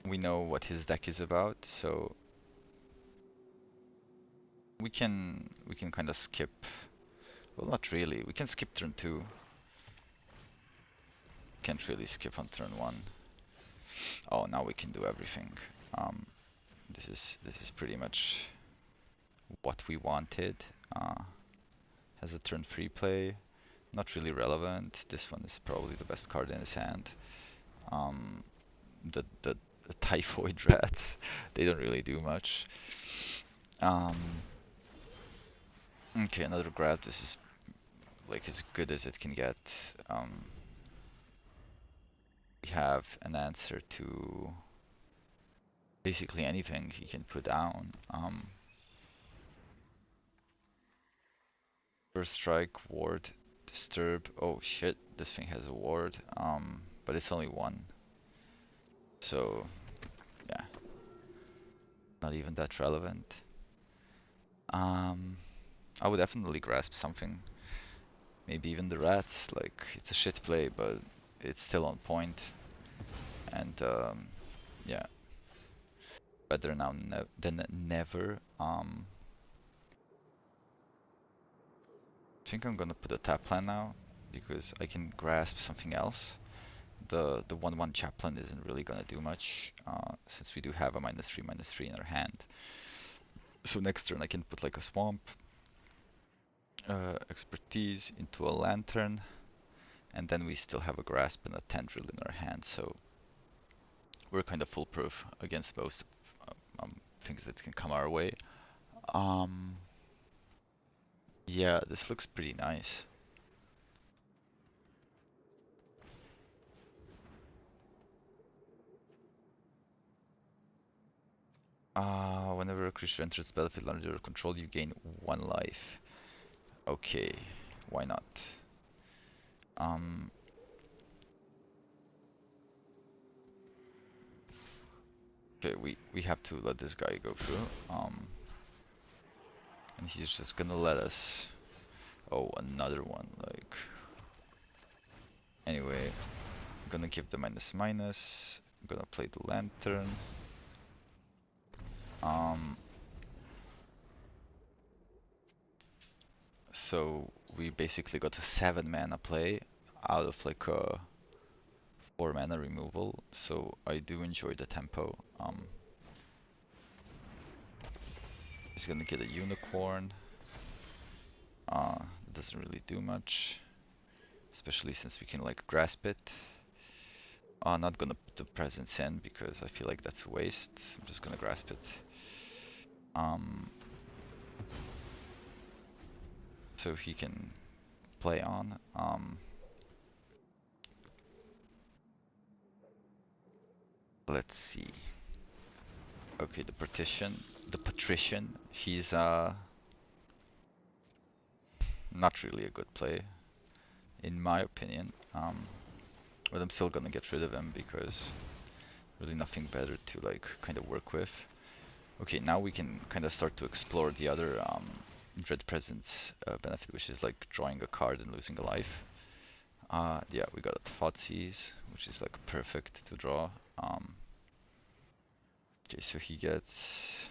[SPEAKER 1] We know what his deck is about, so we can kind of skip. Well, not really. We can skip turn 2. Can't really skip on turn 1. Oh, now we can do everything. This is pretty much what we wanted. Has a turn 3 play. Not really relevant. This one is probably the best card in his hand. The Typhoid Rats, they don't really do much. Okay, another grab. This is like as good as it can get. We have an answer to basically anything he can put down. First strike, ward, disturb. Oh shit, this thing has a ward. But it's only 1. So yeah, not even that relevant. I would definitely grasp something. Maybe even the rats. Like it's a shit play, but it's still on point. And yeah, better now than never. I think I'm gonna put a tap plan now because I can grasp something else. The 1/1 chaplain isn't really gonna do much since we do have a -3/-3 in our hand. So next turn I can put like a swamp, expertise into a lantern, and then we still have a grasp and a tendril in our hand. So we're kind of foolproof against most things that can come our way. Yeah, this looks pretty nice. Whenever a creature enters the battlefield under your control, you gain 1 life. Okay, why not? Okay, we have to let this guy go through. And he's just gonna let us. Oh, another one. Like. Anyway, I'm gonna give the minus minus. I'm gonna play the lantern. So we basically got a 7 mana play out of like a 4 mana removal. So I do enjoy the tempo. He's gonna get a unicorn. Doesn't really do much, especially since we can like grasp it. Not gonna put the presence in because I feel like that's a waste. I'm just gonna grasp it. So he can play on. Let's see. Okay, the patrician. He's not really a good play, in my opinion. But I'm still gonna get rid of him because really nothing better to like kind of work with. Okay, now we can kind of start to explore the other Dread Presence benefit, which is like drawing a card and losing a life. Yeah, we got Thoughtseize, which is like perfect to draw. Okay, so he gets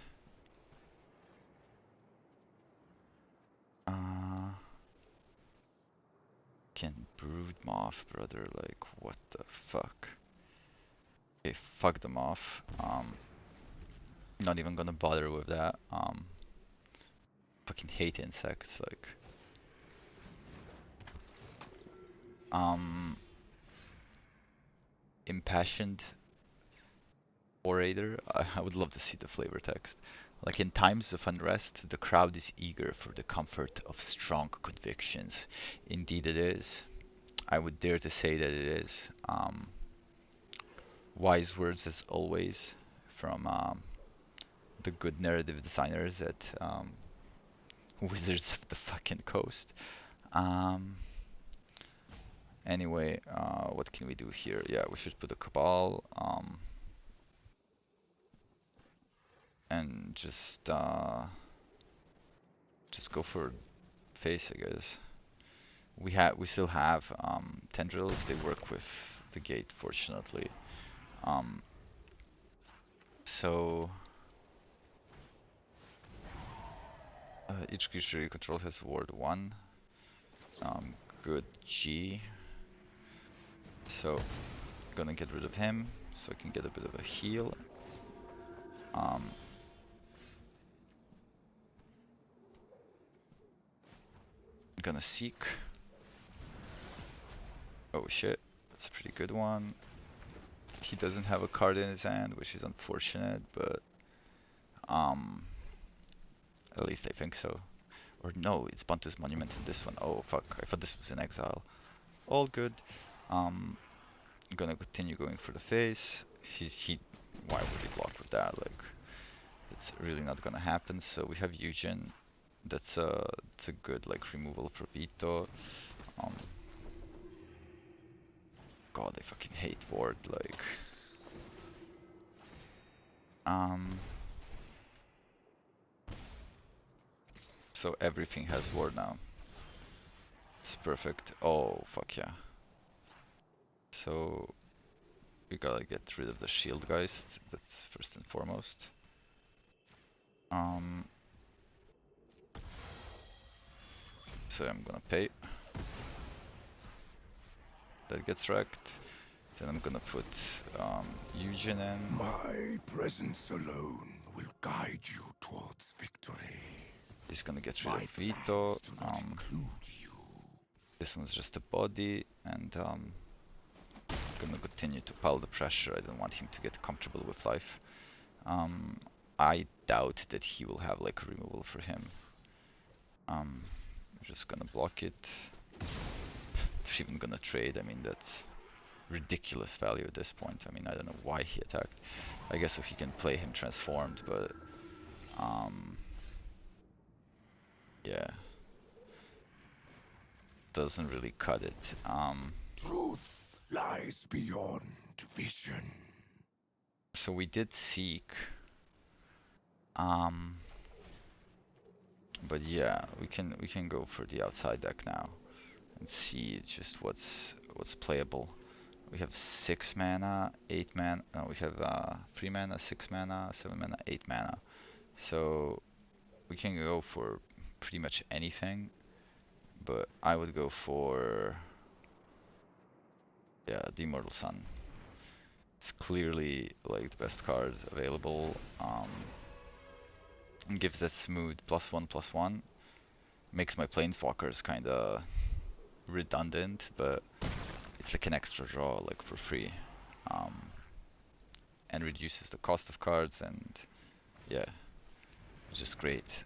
[SPEAKER 1] can Broodmoth, brother, like what the fuck? Okay, fuck them off. Not even gonna bother with that. Fucking hate insects, like. Impassioned Orator. I would love to see the flavor text. Like in times of unrest, the crowd is eager for the comfort of strong convictions. Indeed it is. I would dare to say that it is. Wise words as always from the good narrative designers at Wizards of the fucking Coast. Anyway, what can we do here? Yeah, we should put a Cabal. And just go for face, I guess. We still have tendrils. They work with the gate, fortunately. So each creature you control has ward 1. Good G. So gonna get rid of him so I can get a bit of a heal. Gonna seek. Oh shit, that's a pretty good one. He doesn't have a card in his hand, which is unfortunate, but at least I think so. Or no, it's Bantu's Monument in this one. Oh fuck, I thought this was in exile. All good. I'm gonna continue going for the face. Why would he block with that? Like, it's really not gonna happen. So we have Eugen. It's a good like removal for Vito. God, I fucking hate ward. Like, so everything has ward now. It's perfect. Oh fuck yeah. So we gotta get rid of the Shield Geist. That's first and foremost. So I'm gonna pay. That gets wrecked. Then I'm gonna put Eugen in.
[SPEAKER 2] My presence alone will guide you towards victory.
[SPEAKER 1] He's gonna get rid of Vito.
[SPEAKER 2] Do not include you.
[SPEAKER 1] This one's just a body, and gonna continue to pile the pressure. I don't want him to get comfortable with life. I doubt that he will have like a removal for him. I'm just gonna block it. If even gonna trade, I mean that's ridiculous value at this point. I mean, I don't know why he attacked. I guess if he can play him transformed, but yeah, doesn't really cut it.
[SPEAKER 2] Truth lies beyond vision.
[SPEAKER 1] So we did Seek. Um, but yeah, we can go for the outside deck now and see just what's playable. We have 6 mana, 8 mana. No, we have 3 mana, 6 mana, 7 mana, 8 mana. So we can go for pretty much anything, but I would go for the Immortal Sun. It's clearly like the best card available. And gives that smooth +1/+1. Makes my planeswalkers kinda redundant, but it's like an extra draw, like for free. And reduces the cost of cards, and yeah, it's just great.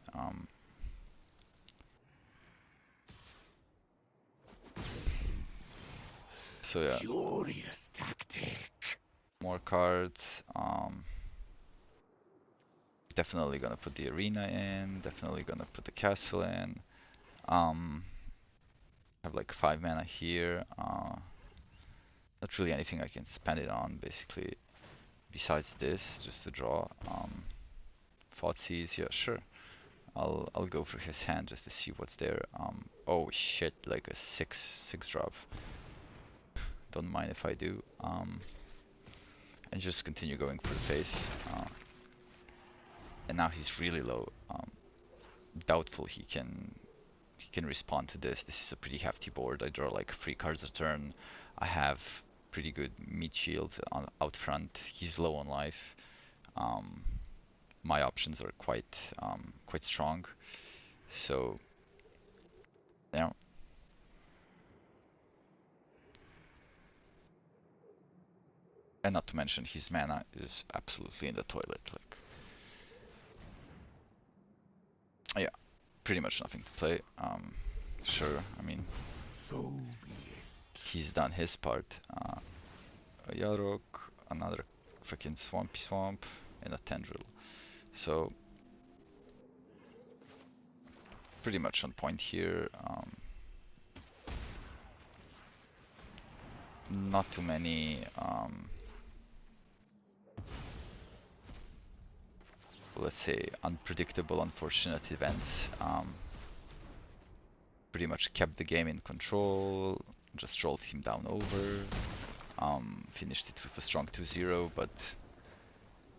[SPEAKER 1] So yeah,
[SPEAKER 2] Curious tactic.
[SPEAKER 1] more cards. Definitely gonna put the arena in. Definitely gonna put the castle in. Have like 5 mana here. Not really anything I can spend it on, basically. Besides this, just to draw. Thoughtseize, yeah, sure. I'll go for his hand just to see what's there. Oh shit, like a 6/6 drop. Don't mind if I do. And just continue going for the face. And now he's really low. Doubtful he can respond to this. This is a pretty hefty board. I draw like 3 cards a turn. I have pretty good meat shields out front. He's low on life. My options are quite strong. So yeah. And not to mention his mana is absolutely in the toilet. Like, yeah, pretty much nothing to play. Sure, I mean,
[SPEAKER 2] So be it.
[SPEAKER 1] he's done his part. A Yarok, another freaking Swampy Swamp, and a Tendril. So pretty much on point here. Not too many let's say unpredictable, unfortunate events. Pretty much kept the game in control, just rolled him down over, finished it with a strong 2-0, but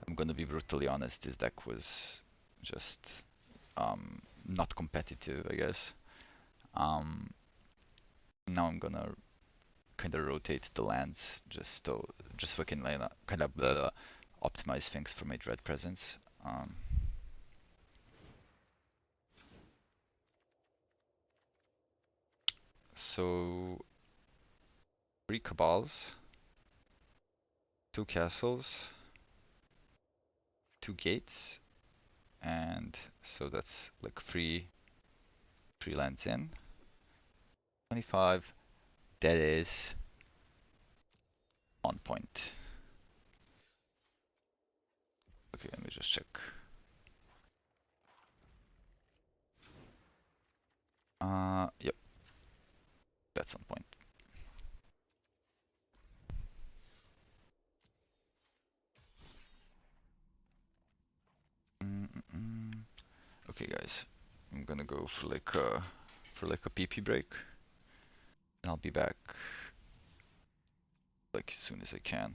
[SPEAKER 1] I'm gonna be brutally honest, this deck was just not competitive, I guess. Now I'm gonna kind of rotate the lands just so I can kind of optimize things for my Dread Presence. So 3 Cabals, 2 Castles, 2 Gates, and so that's like 3 lands in. 25. That is on point. Okay, let me just check. Yep, that's on point. Okay, guys, I'm gonna go for like a PP break, and I'll be back like as soon as I can.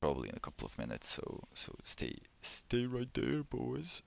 [SPEAKER 1] Probably in a couple of minutes. So stay right there, boys.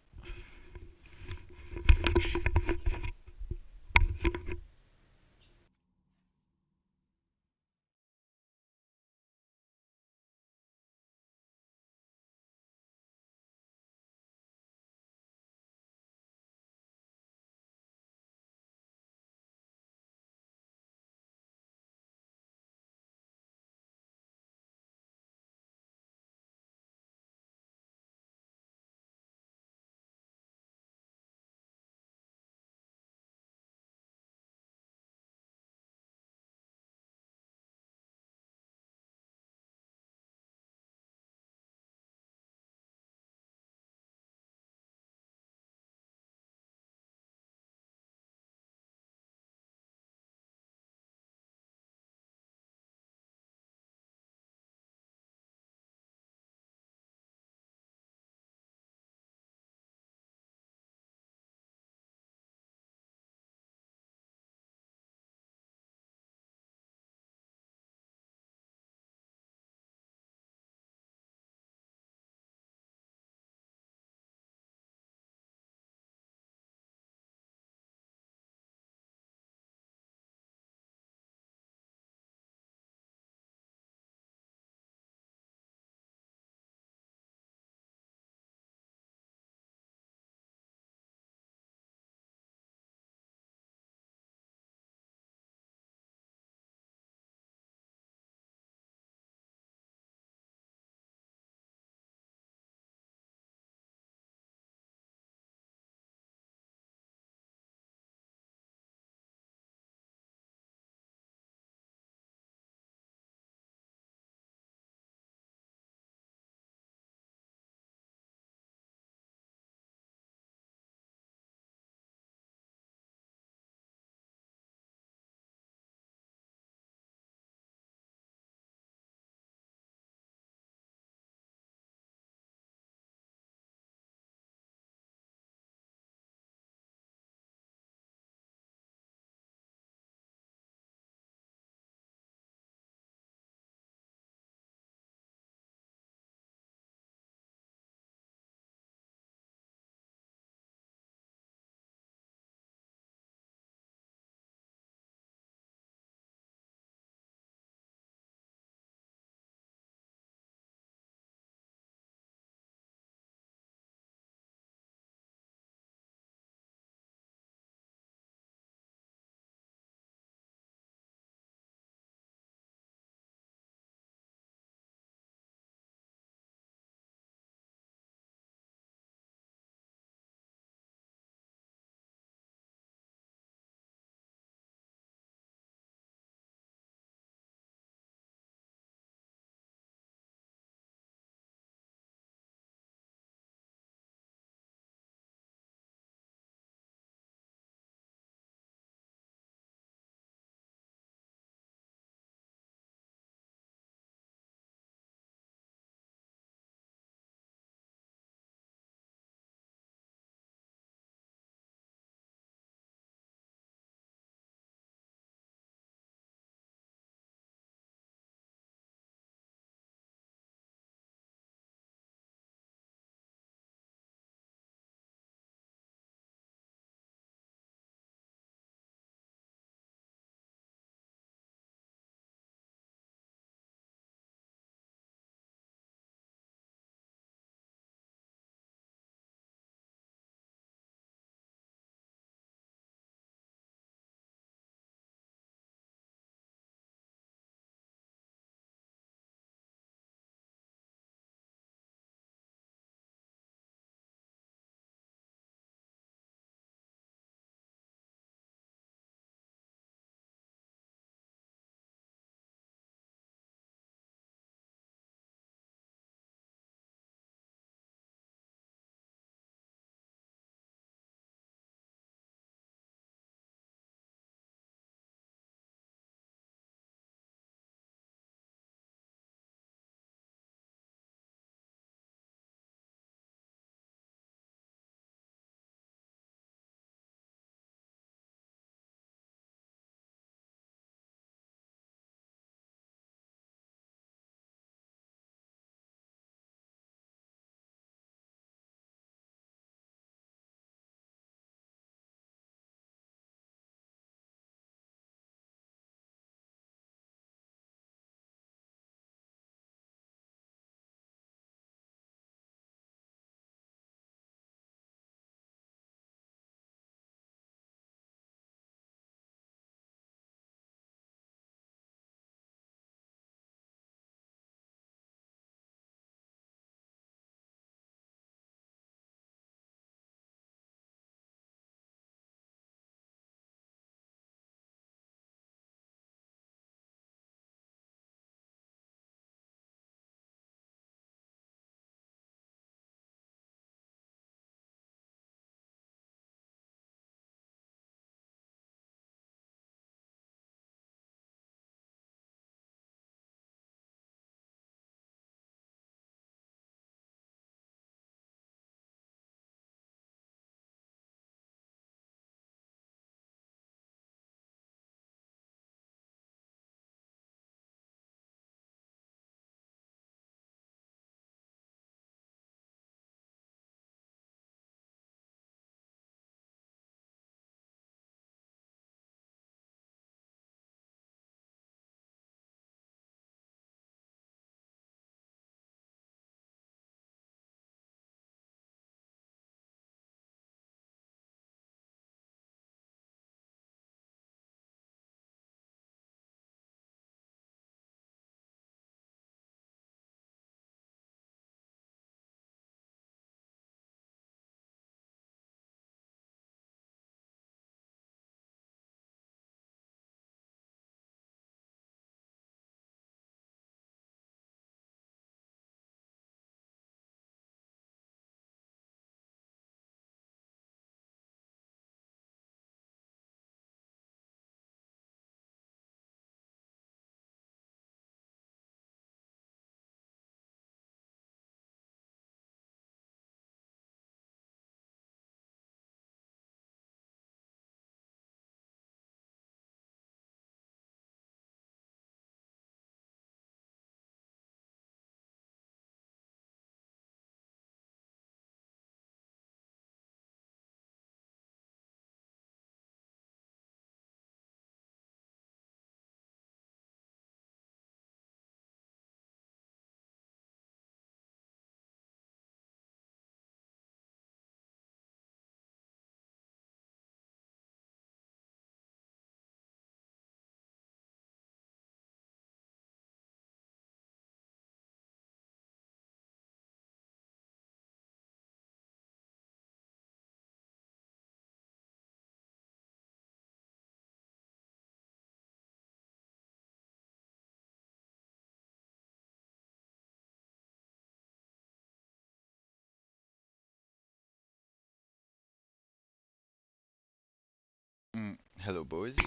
[SPEAKER 1] Hello, boys.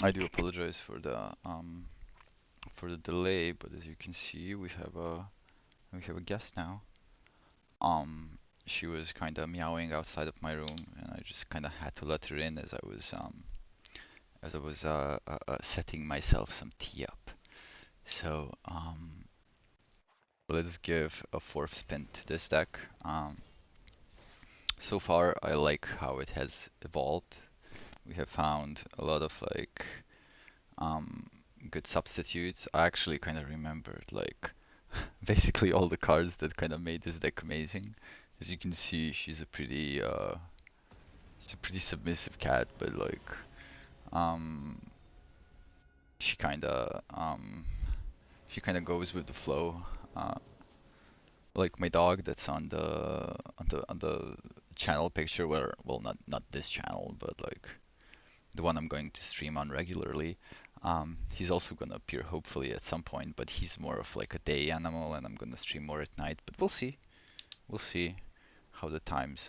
[SPEAKER 1] I do apologize for the delay, but as you can see, we have a guest now. Um, she was kind of meowing outside of my room, and I just kind of had to let her in as I was setting myself some tea up. So let's give a fourth spin to this deck. So far, I like how it has evolved. We have found a lot of like um, good substitutes. I actually kind of remembered like basically all the cards that kind of made this deck amazing. As you can see, she's a pretty submissive cat, but like um, she kind of goes with the flow. Uh, like my dog that's on the channel picture, where well, not this channel, but like the one I'm going to stream on regularly. He's also gonna appear hopefully at some point, but he's more of like a day animal, and I'm gonna stream more at night. But we'll see. We'll see how the times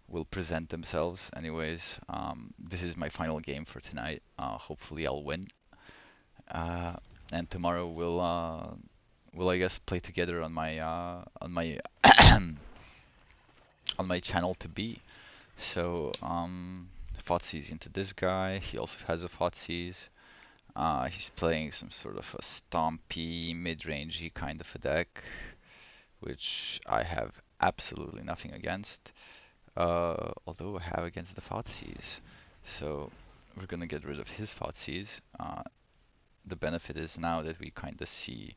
[SPEAKER 1] will present themselves. Anyways, this is my final game for tonight. Hopefully I'll win. Uh, and tomorrow we'll I guess play together on my on my channel to be. So Thoughtseize into this guy. He also has a Thoughtseize. He's playing some sort of a stompy, mid-rangey kind of a deck, which I have absolutely nothing against. Although I have against the Thoughtseize. So we're gonna get rid of his Thoughtseize. The benefit is now that we kind of see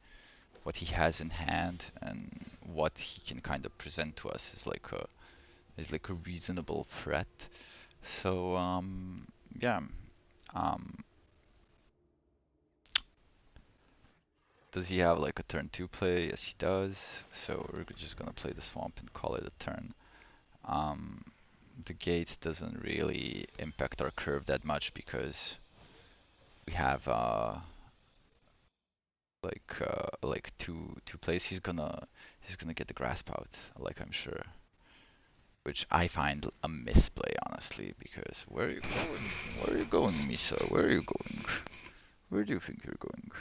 [SPEAKER 1] what he has in hand and what he can kind of present to us is like a reasonable threat. So yeah. Um, does he have like a turn 2 play? Yes, he does. So we're just gonna play the swamp and call it a turn. The gate doesn't really impact our curve that much because we have like two plays. He's gonna get the grasp out, like I'm sure. Which I find a misplay, honestly, because where are you going? Where are you going, Misa? Where are you going? Where do you think you're going?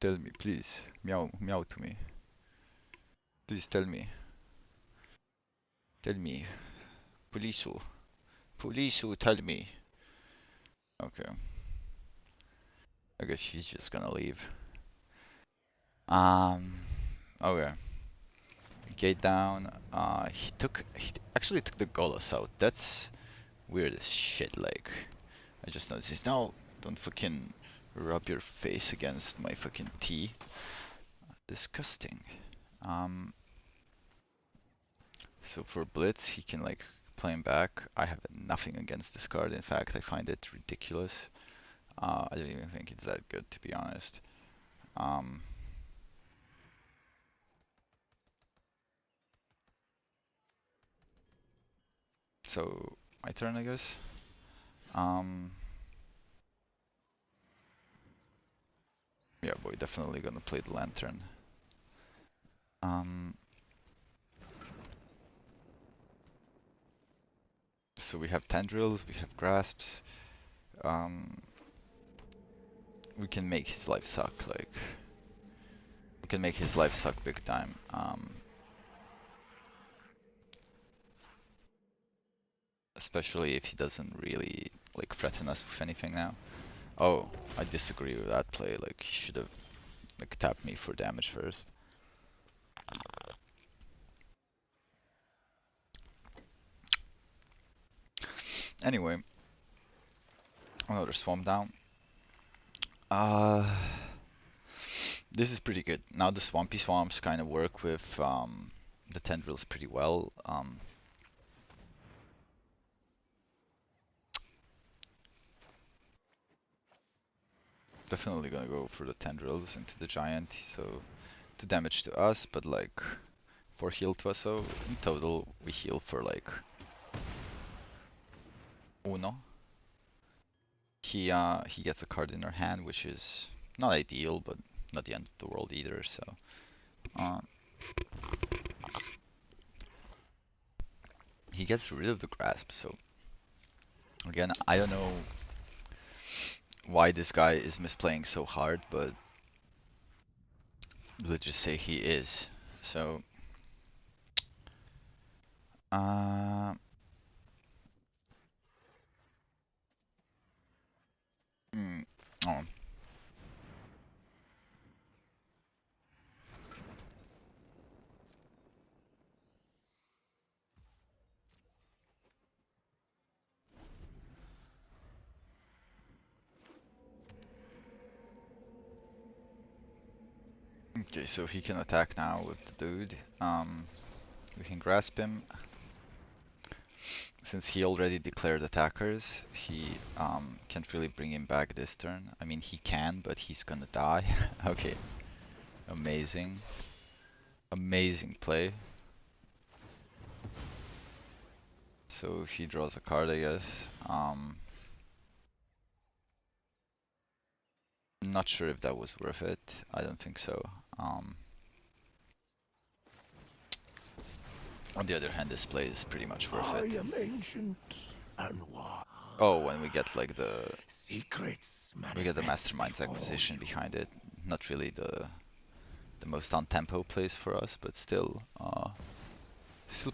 [SPEAKER 1] Tell me, please. Meow, meow to me. Please tell me. Tell me. Polisu. Polisu, tell me. Okay. I guess she's just gonna leave. Okay. Gate down. He actually took the Golos out. That's weird as shit. Like, I just noticed this. No, don't fucking rub your face against my fucking tea. Disgusting. So for Blitz, he can like play him back. I have nothing against this card. In fact, I find it ridiculous. I don't even think it's that good, to be honest. So my turn, I guess. Yeah, boy, definitely gonna play the Lantern. So we have Tendrils, we have Grasps. We can make his life suck, like... We can make his life suck big time. Especially if he doesn't really, like, threaten us with anything now. Oh, I disagree with that play, like, he should have, like, tapped me for damage first. Anyway, another Swamp down. This is pretty good. Now the Swampy Swamps kind of work with the Tendrils pretty well. Definitely gonna go for the Tendrils into the Giant, so to damage to us, but like 4 heal to us, so in total we heal for like uno. He gets a card in our hand, which is not ideal, but not the end of the world either, so he gets rid of the grasp, so Again, I don't know why this guy is misplaying so hard, but let's just say he is. So, uh, oh, okay, so he can attack now with the dude. We can grasp him. Since he already declared attackers, he can't really bring him back this turn. I mean, he can, but he's gonna die. Okay, amazing. Amazing play. So he draws a card, I guess. Not sure if that was worth it. I don't think so. On the other hand, this play is pretty much worth
[SPEAKER 2] I
[SPEAKER 1] it.
[SPEAKER 2] am ancient and wise.
[SPEAKER 1] Oh, and we get like the
[SPEAKER 2] Secrets
[SPEAKER 1] Mastermind's acquisition behind it. Not really the most on tempo plays for us, but still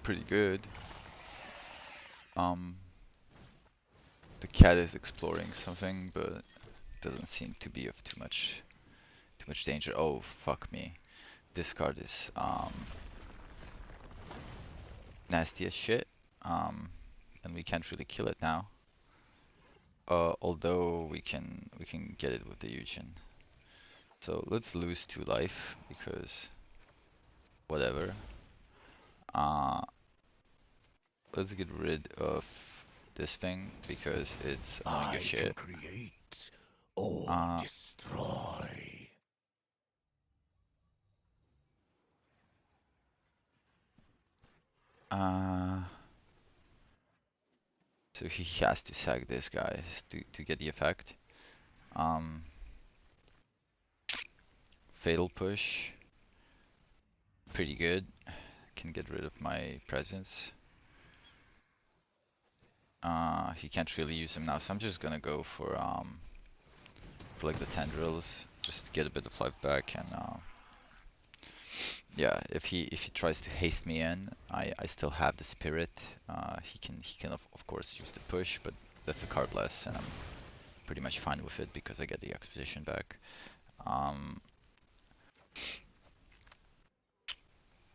[SPEAKER 1] pretty good. The cat is exploring something, but doesn't seem to be of too much danger. Oh, fuck me. This card is nasty as shit. And we can't really kill it now. Although we can get it with the Eugen. So let's lose 2 life because whatever. Let's get rid of this thing because it's annoying as shit.
[SPEAKER 2] Create or destroy.
[SPEAKER 1] So he has to sack this guy to get the effect. Fatal push. Pretty good. Can get rid of my presence. He can't really use him now, so I'm just gonna go for like the tendrils, just get a bit of life back, and yeah, if he tries to haste me in, I still have the spirit. He can of course use the push, but that's a card less, and I'm pretty much fine with it because I get the acquisition back.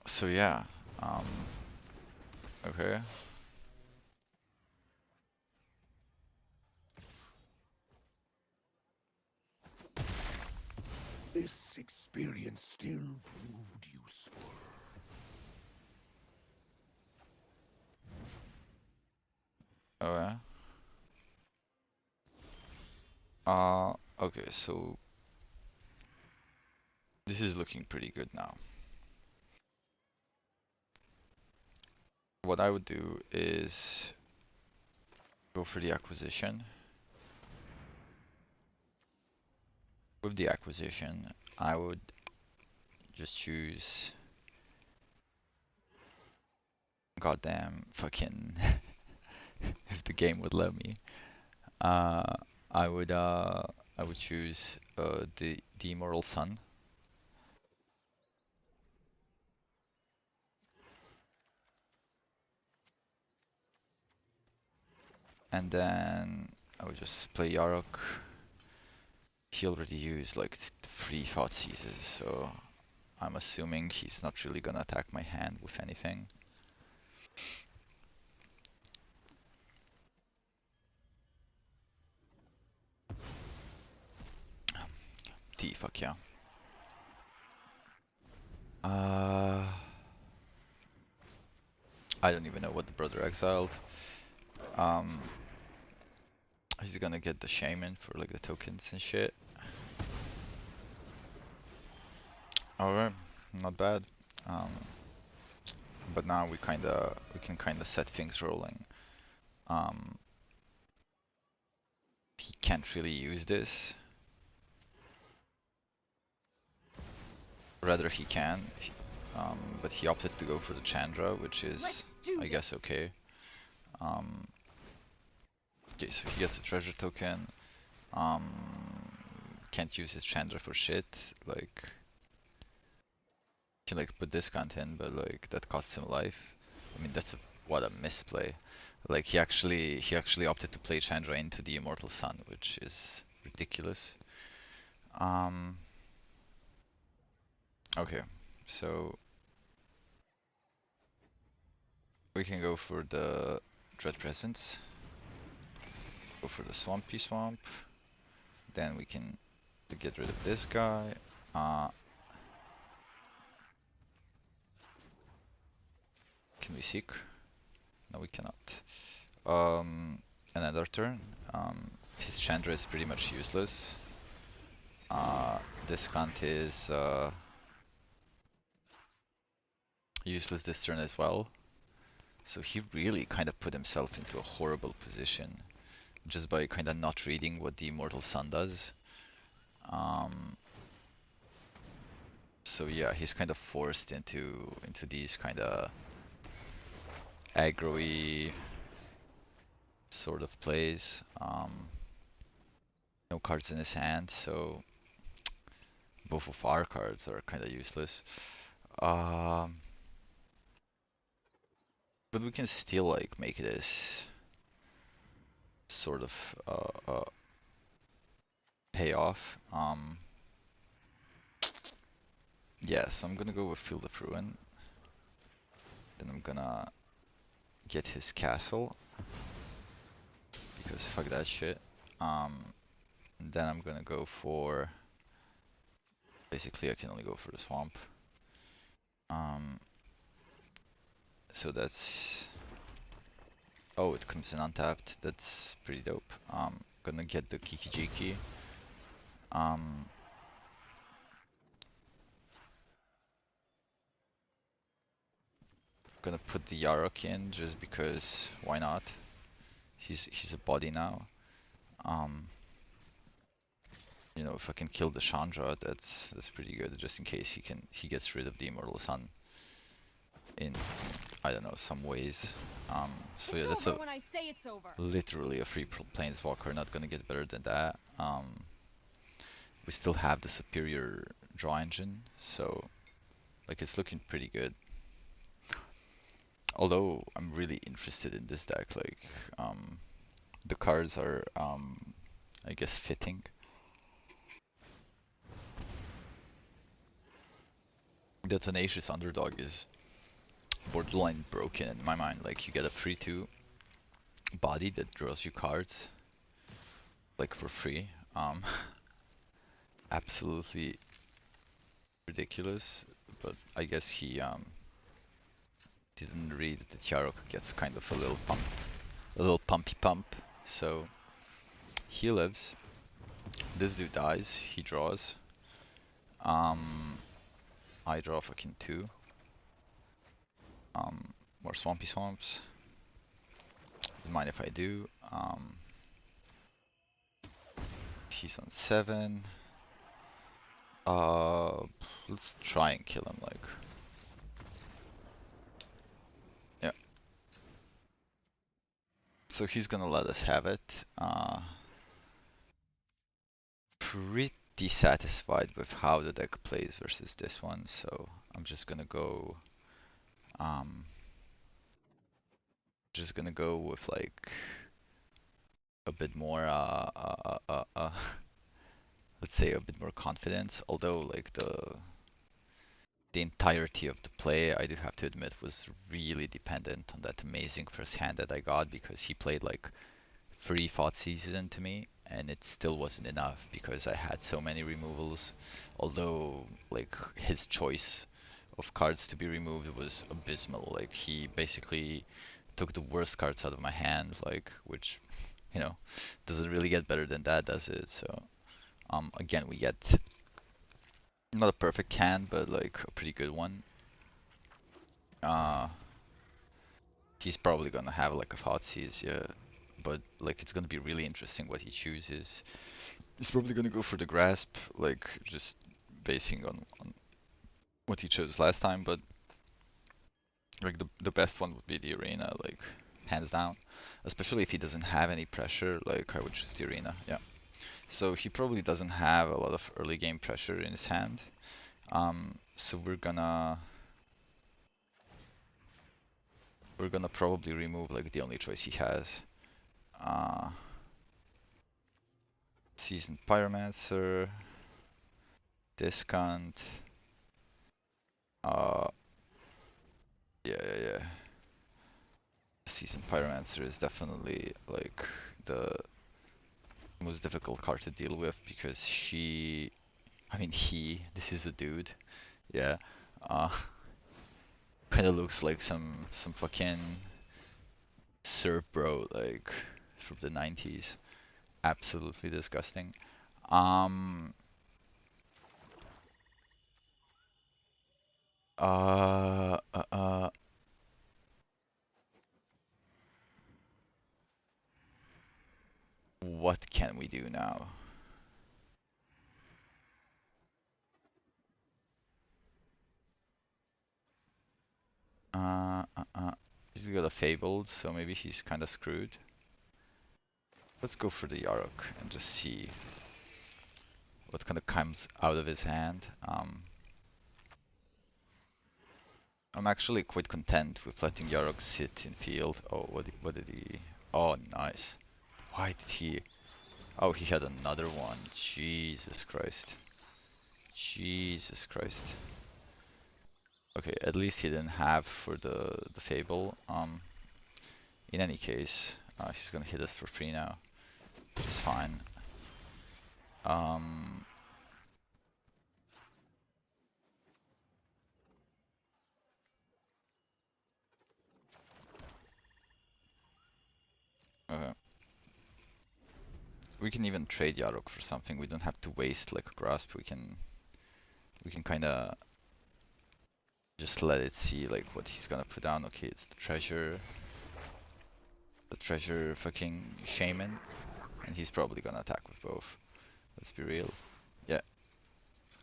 [SPEAKER 1] So yeah, okay.
[SPEAKER 2] This experience still proved useful.
[SPEAKER 1] Oh yeah. Okay, so this is looking pretty good now. What I would do is go for the acquisition. With the acquisition, I would just choose goddamn fucking if the game would let me. I would choose the Immortal Sun. And then I would just play Yarok. He already used like 3 Thoughtseizes, so I'm assuming he's not really gonna attack my hand with anything. Fuck yeah. I don't even know what the brother exiled. He's gonna get the shaman for like the tokens and shit. Alright, not bad. But now we can kinda set things rolling. He can't really use this. Rather he can, but he opted to go for the Chandra, which is, I guess, okay. Okay, so he gets a treasure token. Um, can't use his Chandra for shit. Like, can like put discount in, but like that costs him life. I mean, what a misplay. Like he actually opted to play Chandra into the Immortal Sun, which is ridiculous. Okay, so we can go for the Dread Presence, go for the Swampy Swamp, then we can get rid of this guy. Can we seek? No, we cannot. Another turn. His Chandra is pretty much useless. Discount is useless this turn as well. So he really kind of put himself into a horrible position just by kind of not reading what the Immortal Sun does. So yeah, he's kind of forced into these kind of aggro-y sort of plays. No cards in his hand, so both of our cards are kind of useless. But we can still like make this sort of pay off. Yeah, so I'm gonna go with Field of Ruin. Then I'm gonna get his castle because fuck that shit. And then I'm gonna go for. Basically, I can only go for the swamp. So that's. Oh, it comes in untapped. That's pretty dope. Gonna get the Kiki-Jiki. Gonna put the Yarok in just because why not? He's a body now. You know, if I can kill the Chandra, that's pretty good. Just in case he gets rid of the Immortal Sun in I don't know some ways. So yeah, that's literally a free planeswalker. Not gonna get better than that. We still have the superior draw engine, so like it's looking pretty good. Although I'm really interested in this deck, like the cards are I guess fitting. The Tenacious Underdog is borderline broken in my mind. Like you get a free 2 body that draws you cards like for free. Absolutely ridiculous, but I guess he didn't read that Yarok gets kind of a little pumpy pump, so he lives. This dude dies, he draws. I draw fucking 2. More Swampy Swamps. Don't mind if I do. He's on 7. Let's try and kill him, like. Yeah. So he's gonna let us have it. Pretty satisfied with how the deck plays versus this one, so I'm just gonna go with like a bit more let's say a bit more confidence, although like the entirety of the play, I do have to admit, was really dependent on that amazing first hand that I got, because he played like 3 Thoughtseize into me and it still wasn't enough because I had so many removals. Although like his choice of cards to be removed was abysmal. Like he basically took the worst cards out of my hand, like, which, you know, doesn't really get better than that, does it? So again, we get not a perfect hand, but like a pretty good one. He's probably gonna have like a Thoughtseize, yeah, but like it's gonna be really interesting what he chooses. He's probably gonna go for the Grasp, like just basing on what he chose last time, but like the best one would be the Arena, like hands down. Especially if he doesn't have any pressure, like I would choose the arena, yeah. So he probably doesn't have a lot of early game pressure in his hand. So we're gonna probably remove like the only choice he has. Seasoned Pyromancer, Discount. Yeah. Seasoned Pyromancer is definitely like the most difficult card to deal with because this is a dude, yeah. Kind of looks like some fucking surf bro like from the 90s. Absolutely disgusting. Um. Uh. Uh. uh what can we do now? He's got a Fabled, so maybe he's kind of screwed. Let's go for the Yarok and just see what kind of comes out of his hand. I'm actually quite content with letting Yarok sit in field. Oh, what did he? Oh, nice. Why did he? Oh, he had another one. Jesus Christ. Jesus Christ. Okay, at least he didn't have for the Fable. In any case, he's gonna hit us for free now, which is fine. Okay. We can even trade Yarok for something. We don't have to waste like a grasp. We can kind of just let it see like what he's gonna put down. Okay, it's the treasure fucking shaman, and he's probably gonna attack with both. Let's be real. Yeah,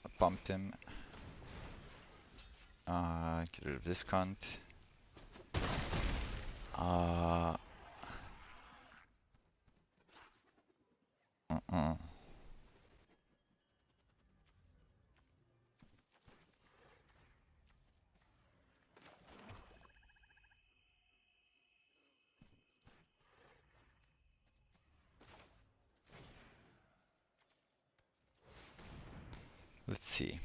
[SPEAKER 1] I pumped him. Get rid of this cunt. Let's see.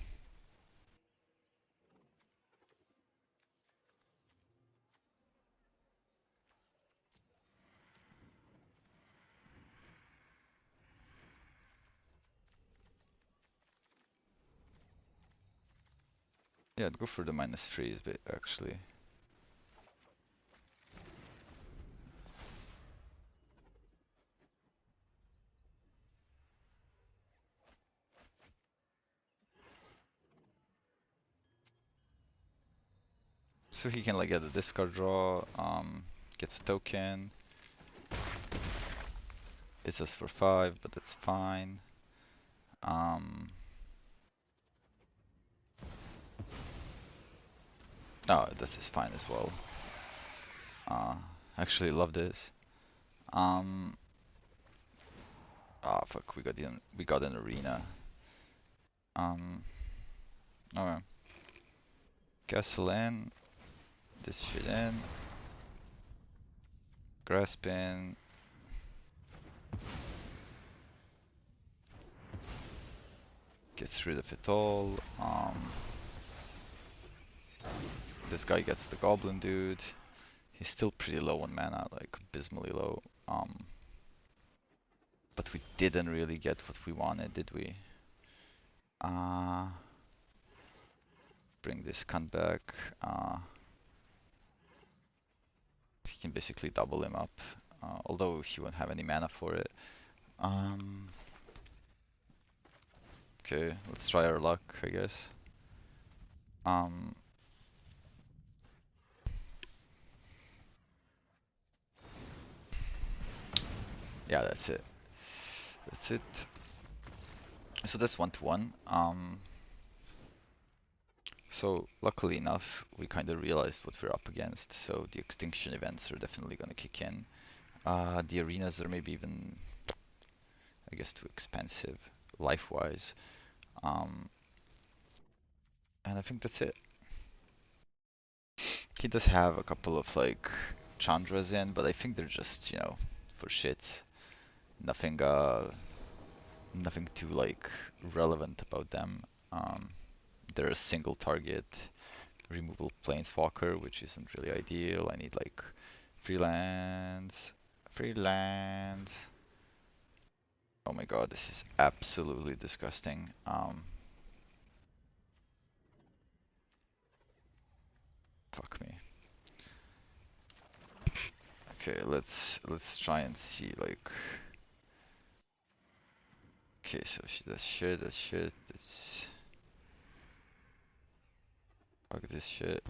[SPEAKER 1] Yeah, I'd go for the -3 bit actually. So he can like get a discard draw, gets a token. It's us for 5, but that's fine. Oh, this is fine as well. Actually love this. Oh fuck, we got an arena. Okay. Castle in. This shit in. Grasp in. Gets rid of it all. This guy gets the goblin dude. He's still pretty low on mana, like abysmally low. But we didn't really get what we wanted, did we? Bring this cunt back. He can basically double him up, although he won't have any mana for it. Okay, let's try our luck, I guess. Yeah, that's it. That's it. So that's 1-1. So luckily enough, we kind of realized what we're up against, so the extinction events are definitely gonna kick in. The arenas are maybe even, I guess, too expensive, life-wise. And I think that's it. He does have a couple of like Chandras in, but I think they're just, you know, for shits. Nothing nothing too like relevant about them. They're a single target removal planeswalker, which isn't really ideal. I need like freelance. Oh my god, this is absolutely disgusting. Fuck me. Okay, let's try and see like. Okay, so she does shit, that's shit, that's. Fuck this shit.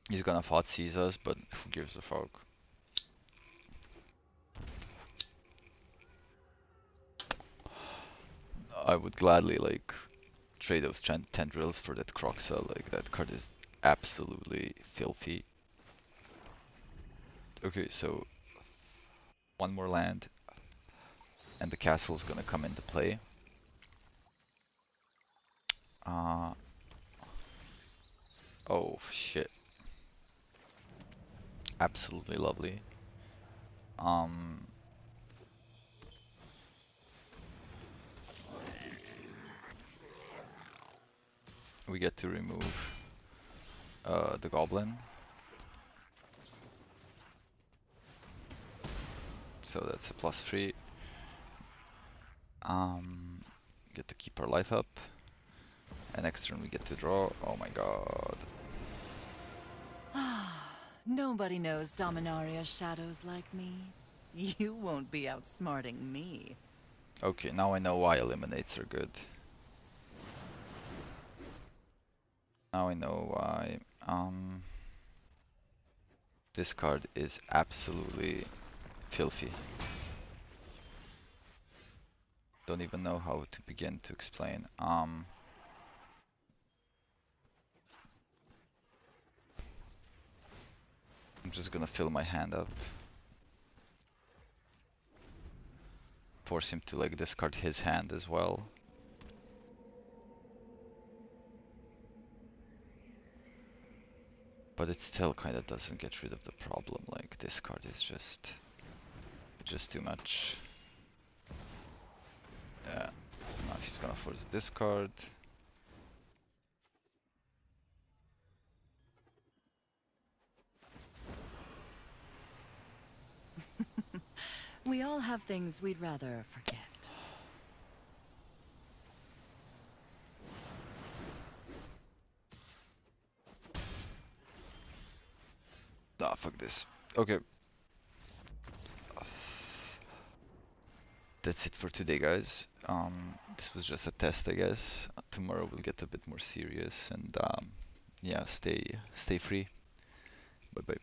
[SPEAKER 1] He's gonna Thoughtseize us, but who gives a fuck? I would gladly like trade those tendrils for that Croxa. Like that card is absolutely filthy. Okay, so one more land, and the castle is gonna come into play. Oh shit! Absolutely lovely. We get to remove the goblin. So that's a +3. Get to keep our life up. And next turn we get to draw. Oh my god.
[SPEAKER 4] Nobody knows Dominaria's shadows like me. You won't be outsmarting me.
[SPEAKER 1] Okay, now I know why eliminates are good. Now I know why. This card is absolutely filthy. Don't even know how to begin to explain. I'm just gonna fill my hand up. Force him to like discard his hand as well. But it still kind of doesn't get rid of the problem. Like this card is just too much. Yeah. Now she's gonna force a discard.
[SPEAKER 4] We all have things we'd rather forget.
[SPEAKER 1] Ah, fuck this. Okay. That's it for today, guys. This was just a test, I guess. Tomorrow we'll get a bit more serious and yeah, stay free. Bye bye.